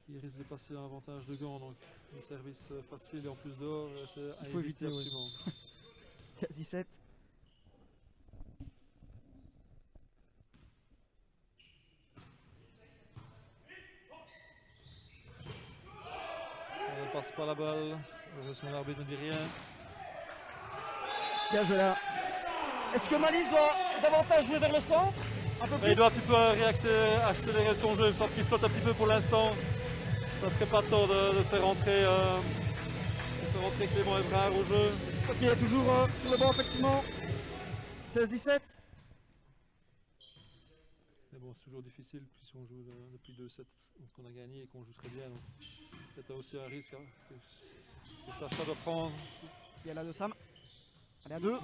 Qui risque de passer un avantage de Gand, donc un service facile et en plus dehors, c'est à Il faut éviter, absolument. Quasi 7. On ne passe pas la balle, heureusement l'arbitre ne dit rien. Bien joué là. Est-ce que Malice doit davantage jouer vers le centre Un peu Mais plus. il doit un petit peu accélérer son jeu. Il me semble qu'il flotte un petit peu pour l'instant. Ça ne ferait pas tort de faire rentrer Clément Evrard au jeu. Ok, toujours sur le banc, effectivement. 16-17. Mais bon, c'est toujours difficile puisqu'on joue depuis 2 sets qu'on a gagné et qu'on joue très bien. C'est aussi un risque hein, que Sacha doit prendre. Il y a là de Sam. Allez, à 2.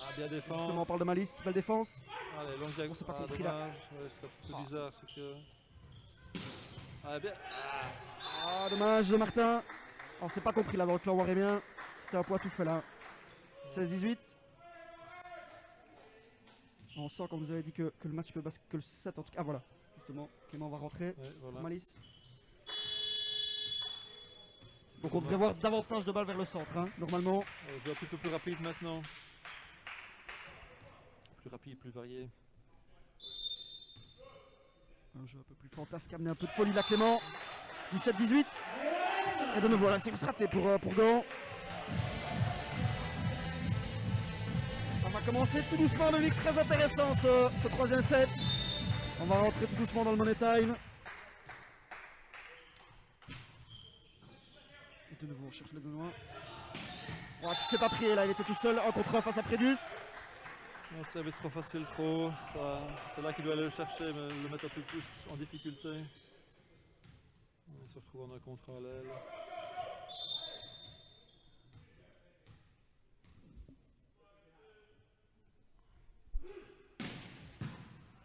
Ah, bien défense. Justement, on parle de malice, belle défense. Allez, long diagonale. On s'est pas compris, là. dommage. Ouais, c'est un peu bizarre ce que. Ah, bien. Ah, dommage de Martin. On s'est pas compris là dans le clan Warhamien. C'était un poids tout fait là. 16-18. On sent, comme vous avez dit, que le match peut basculer, que le 7 en tout cas. Ah voilà, justement, Clément va rentrer. Ouais, voilà. Malice. Donc on devrait voir davantage de balles vers le centre, hein, normalement. On joue un petit peu plus rapide maintenant. Plus rapide, plus varié. Un jeu un peu plus fantasque, amener un peu de folie là, Clément. 17-18. Et de nouveau, la série ratée pour Gand. Ça va commencer tout doucement, le league très intéressant ce troisième set. On va rentrer tout doucement dans le money time. Et de nouveau, on cherche le Benoît. Oh, qui se fait pas prier là, il était tout seul, 1 contre 1 face à Prédius. Non, service trop facile, trop. C'est là qu'il doit aller le chercher, mais le mettre un peu plus en difficulté. On se retrouve en un contre à l'aile.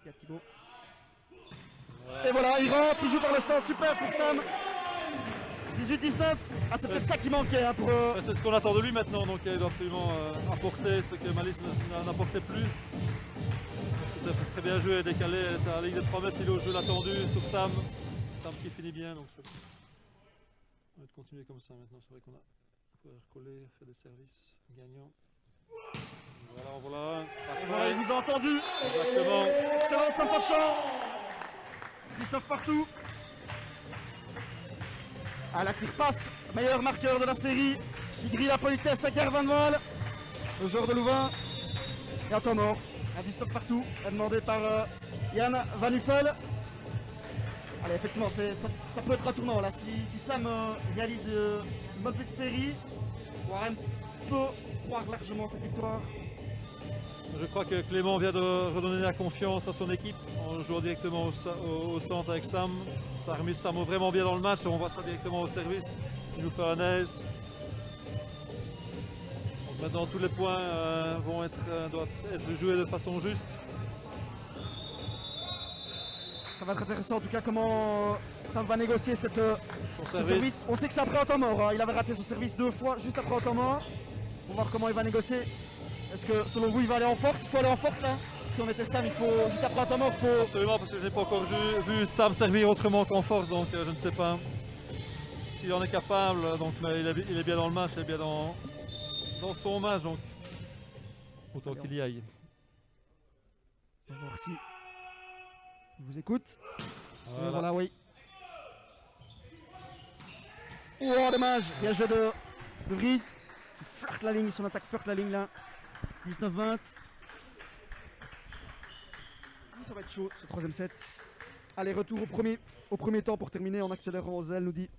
Il y a Thibaut. Et voilà, il rentre, il joue par le centre, super pour Sam. 18-19. Ah, c'est peut-être ça qui manquait hein, pour. C'est ce qu'on attend de lui maintenant, donc il doit absolument apporter ce que Malice n'apportait plus. C'était très bien joué, décalé, elle était à la ligne de 3 mètres, il est au jeu attendu sur Sam. Sam qui finit bien, donc on va continuer comme ça maintenant. C'est vrai qu'on a recollé, fait des services gagnants. Voilà. Et voilà, il vous a entendu. Exactement. Excellente Sam Forchamp. 19 partout. Ah là qui repasse, meilleur marqueur de la série, qui grille la politesse à Ger Van Waal, le joueur de Louvain. Et un temps mort, un 19 partout, demandé par Yann Van Uffel. Allez, effectivement, ça peut être un tournant là. Si Sam réalise une bonne petite série, Warren peut croire largement cette victoire. Je crois que Clément vient de redonner la confiance à son équipe en jouant directement au centre avec Sam. Ça a remis Sam vraiment bien dans le match et on voit ça directement au service. Il nous fait un aise. Donc maintenant tous les points doivent être joués de façon juste. Ça va être intéressant en tout cas comment Sam va négocier Son ce service. service. On sait que c'est après un temps mort, hein. Il avait raté son service 2 fois juste après un temps mort. On va voir comment il va négocier. Est-ce que selon vous il va aller en force? Il faut aller en force là? Si on était Sam, il faut juste après un temps mort, il faut. Absolument, parce que je n'ai pas encore vu Sam servir autrement qu'en force, donc je ne sais pas s'il en est capable. Donc, mais il est bien dans le match, il est bien dans son match, donc autant qu'il y aille. On va voir si il vous écoute. Voilà. Et voilà, oui. Oh, dommage. Bien joué de Vries. Il flirte la ligne, son attaque flirte la ligne là. 19-20. Ça va être chaud ce troisième set. Allez, retour au premier temps pour terminer en accélérant aux ailes, nous dit.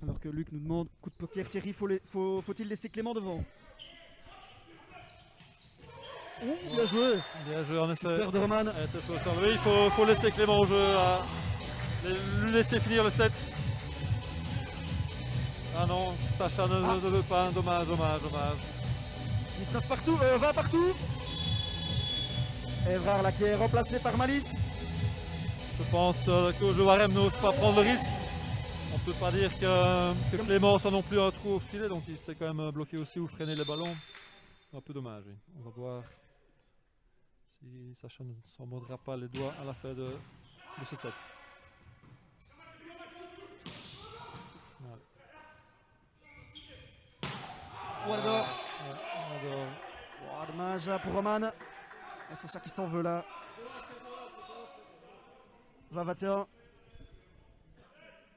Alors que Luc nous demande coup de poker. Thierry, faut-il laisser Clément devant? Ouh, bien joué. Bien joué, en effet. Super de Roman. Oui, il faut laisser Clément au jeu, lui laisser finir le set. Ah non, Sacha ne veut pas, dommage. 19 partout, 20 partout. Evrard là qui est remplacé par Malice. Je pense que jeu Warem n'ose pas prendre le risque. On ne peut pas dire que Clément soit non plus un trou au filet, donc il s'est quand même bloqué aussi ou freiner les ballons. Un peu dommage, oui. On va voir si Sacha ne s'en mordra pas les doigts à la fin de ce set. Voilà. On adore. On adore. Oh, dommage pour Roman. Et Sacha qui s'en veut là. 20-21.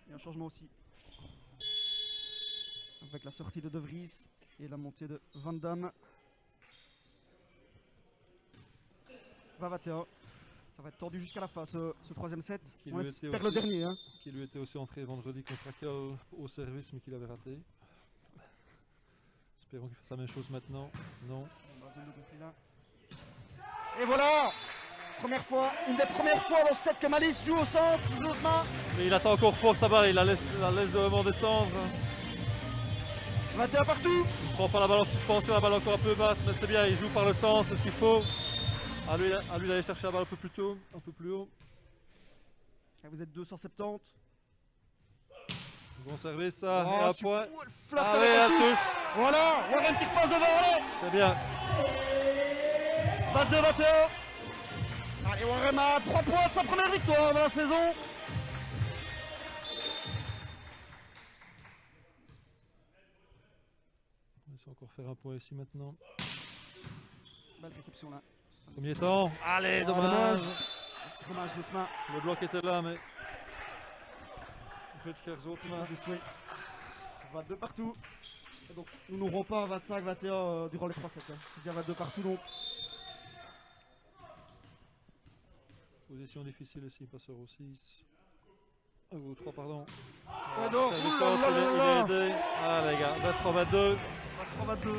Il y a un changement aussi. Avec la sortie de De Vries et la montée de Van Damme. 20-21. Ça va être tendu jusqu'à la fin ce troisième set. Qui On lui espère était le aussi- dernier. Hein. Qui lui était aussi entré vendredi contre Akel au service, mais qu'il avait raté. Espérons qu'il fasse la même chose maintenant. Non. Et voilà, première fois, une des premières fois dans ce set que Malice joue au centre sous Zosma. Mais il attend encore fort sa balle, il la laisse vraiment descendre. 21 partout. Il ne prend pas la balle en suspension, la balle encore un peu basse, mais c'est bien, il joue par le centre, c'est ce qu'il faut. À lui d'aller chercher la balle un peu plus tôt, un peu plus haut. Et vous êtes 270. Bon service ça, Oh, et un super. point. Elle flirte Ah avec ouais, la elle touche. touche. Voilà, Warren qui repasse devant. Allez. C'est bien. 22-21. Allez, Warren a 3 points de sa première victoire de la saison. On va essayer encore faire un point ici maintenant. Belle réception là. Premier temps. Allez, Ah, dommage. C'est dommage, Zosma. Le bloc était là, mais. Rutger Zotma. Juste, oui. 22 partout. Et donc, nous n'aurons pas un 25-21 durant les 3 sets. Hein. C'est bien 22 partout donc. Position difficile ici, passeur au 6. Au 3, pardon. Et donc, Service oulala, centre, il est là. aidé. Ah les gars, 23-22. 23-22.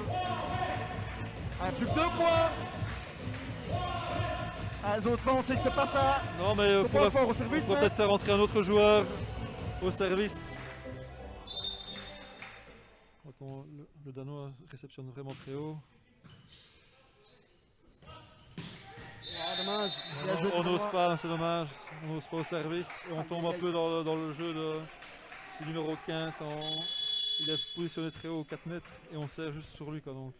Ah, plus que 2 points. Ah, Zosma, on sait que c'est pas ça. Non mais C'est on pas pourrait fort au service. mais- peut-être faire entrer un autre joueur au service. Je crois le Danois réceptionne vraiment très haut. Ah, dommage. Bien joué, On n'ose Danois. pas, c'est dommage. On n'ose pas au service. Et on tombe un peu dans le jeu du numéro 15. Il est positionné très haut, 4 mètres. Et on sert juste sur lui. Quoi, donc,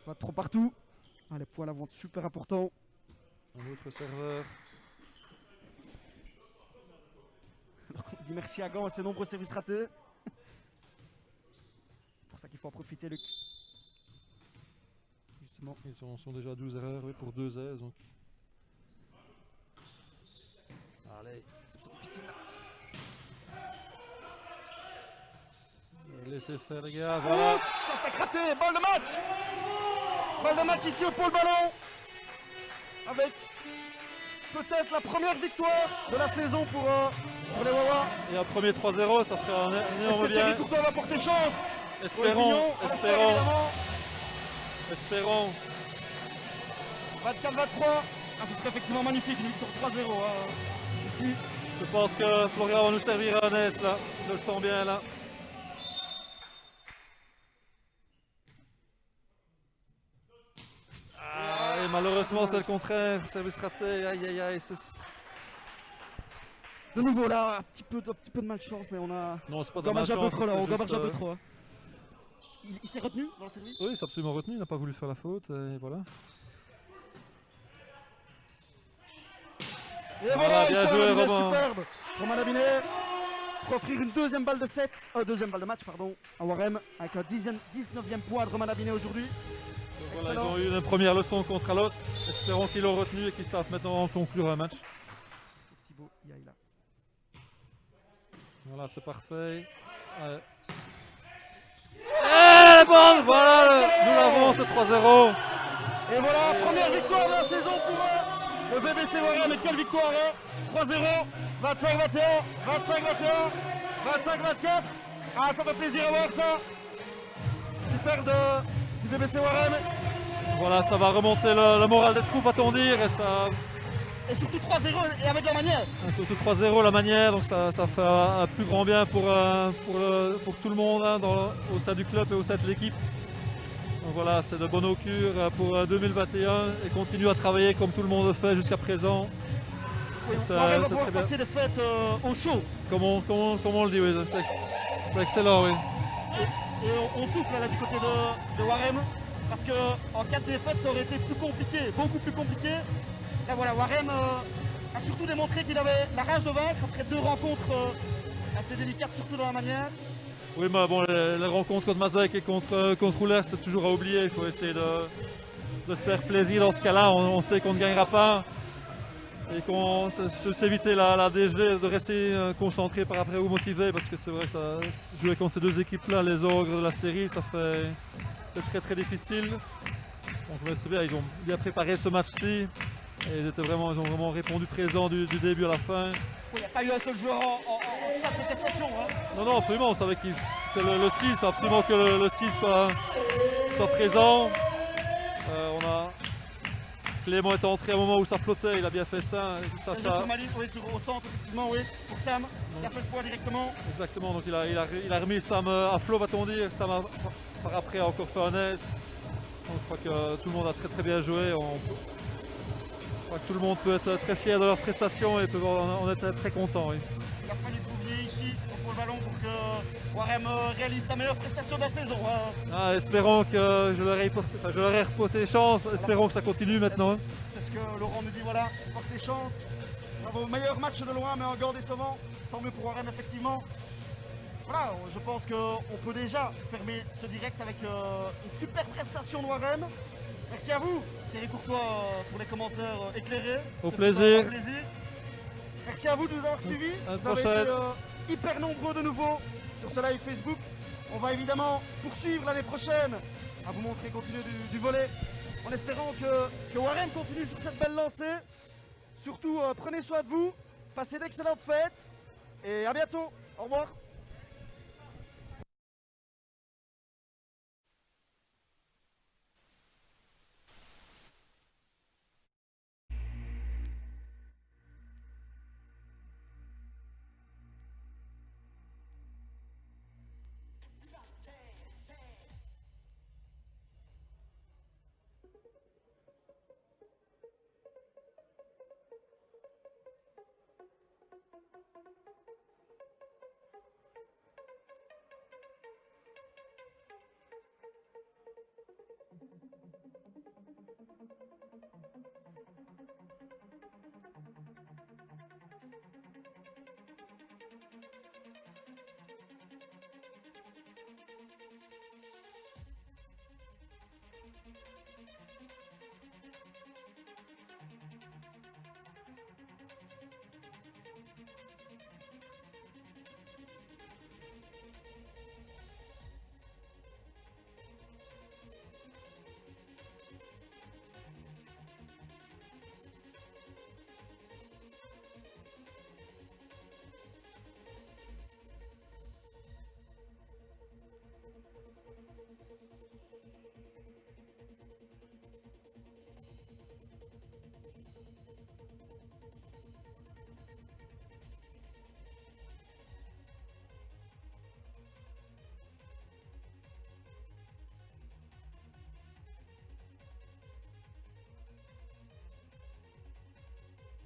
Pas trop partout. Ah, les points à la vente super importants. un autre serveur. Alors qu'on dit merci à Gant et ses nombreux services ratés. C'est pour ça qu'il faut en profiter, Luc. Justement. Ils sont déjà à 12 erreurs oui, pour 2 aises. Donc. Allez, c'est difficile. Laissez faire les gars. Voilà. Attaque ratée, balle de match. Balle de match ici au pôle ballon. Avec peut-être la première victoire de la saison pour les Wawa. Et un premier 3-0, ça ferait un Est-ce énorme que Thierry bien. Courtois va porter chance? Espérons, On l'espère, espérons, évidemment. espérons. 24-23. Ah, ce serait effectivement magnifique, une victoire 3-0 ici. Je pense que Florian va nous servir un S là. Je le sens bien là. Ah, et malheureusement c'est le contraire. Service raté. Aïe aïe aïe. De nouveau là, un petit peu de malchance, mais on a. Non, c'est pas On de gabarge un peu malchance, trop là, c'est on juste, gabarge un peu trop. Hein. Il s'est retenu dans le service? Oui, c'est absolument retenu. Il n'a pas voulu faire la faute. Et voilà. Et voilà, bien une fois joué, Labinet Robin. superbe. Romain Labinet pour offrir une deuxième balle de match pardon, à Warem avec un 19e point de Romain Labinet aujourd'hui. Voilà, ils Excellent. ont eu une première leçon contre Alost. Espérons qu'ils l'ont retenu et qu'ils savent maintenant conclure un match. Thibaut Yaïla. Voilà, c'est parfait. Ouais. Et bon, voilà, nous l'avons, c'est 3-0. Et voilà, première victoire de la saison pour le VBC Warem. Et quelle victoire hein 3-0, 25-21, 25-21, 25-24. Ah, ça fait plaisir à voir ça. Super du VBC Warem. Voilà, ça va remonter le moral des troupes, va-t-on dire. Et ça, Et surtout 3-0 et avec la manière. surtout 3-0 la manière, donc ça fait un plus grand bien pour tout le monde hein, au sein du club et au sein de l'équipe. Donc voilà, c'est de bon augure pour 2021 et continue à travailler comme tout le monde le fait jusqu'à présent. Oui, Ça, Warem va c'est pouvoir très bien. passer des fêtes au chaud. Comme on le dit, oui, c'est excellent, oui. Et on souffle là du côté de Warem. Parce qu'en cas de défaite, ça aurait été plus compliqué, beaucoup plus compliqué. Là voilà, Warem a surtout démontré qu'il avait la rage de vaincre après 2 rencontres assez délicates, surtout dans la manière. Oui, mais bon, les rencontres contre Mazak et contre Roulers, c'est toujours à oublier. Il faut essayer de se faire plaisir dans ce cas-là. On sait qu'on ne gagnera pas et qu'on s'éviter la dégelée, de rester concentré par après ou motivé parce que c'est vrai que ça, jouer contre ces deux équipes-là, les ogres de la série, c'est très très difficile. Donc c'est bien, ils ont bien préparé ce match-ci. Et ils ont vraiment répondu présent du début à la fin. Il n'y a pas eu un seul joueur en ça de cette prestation. Hein. Non, absolument, on savait que c'était le 6, il faut absolument que le 6 soit présent. Clément est entré à un moment où ça flottait, il a bien fait ça. Sur Mali, oui, au centre, effectivement, oui, pour Sam, qui a fait le poids directement. Exactement, donc il a remis Sam à flot, va-t-on dire. Sam a par après encore fait un aise. Donc je crois que tout le monde a très très bien joué. Je crois que tout le monde peut être très fier de leur prestation et peut en être très content. Oui. Il a fallu trouver ici pour le ballon pour que Warem réalise sa meilleure prestation de la saison. Hein. Espérons que je leur ai reporté chance, espérons que ça continue maintenant. Hein. C'est ce que Laurent nous dit, voilà, portez chance. Bravo, meilleur match de loin, mais encore décevant. Tant mieux pour Warem, effectivement. Voilà, je pense qu'on peut déjà fermer ce direct avec une super prestation de Warem. Merci à vous, Thierry Courtois, pour les commentaires éclairés. Au plaisir. Merci à vous de nous avoir suivis. Vous avez été hyper nombreux de nouveau sur ce live Facebook. On va évidemment poursuivre l'année prochaine à vous montrer continuer du volley en espérant que Warem continue sur cette belle lancée. Surtout, prenez soin de vous, passez d'excellentes fêtes et à bientôt. Au revoir.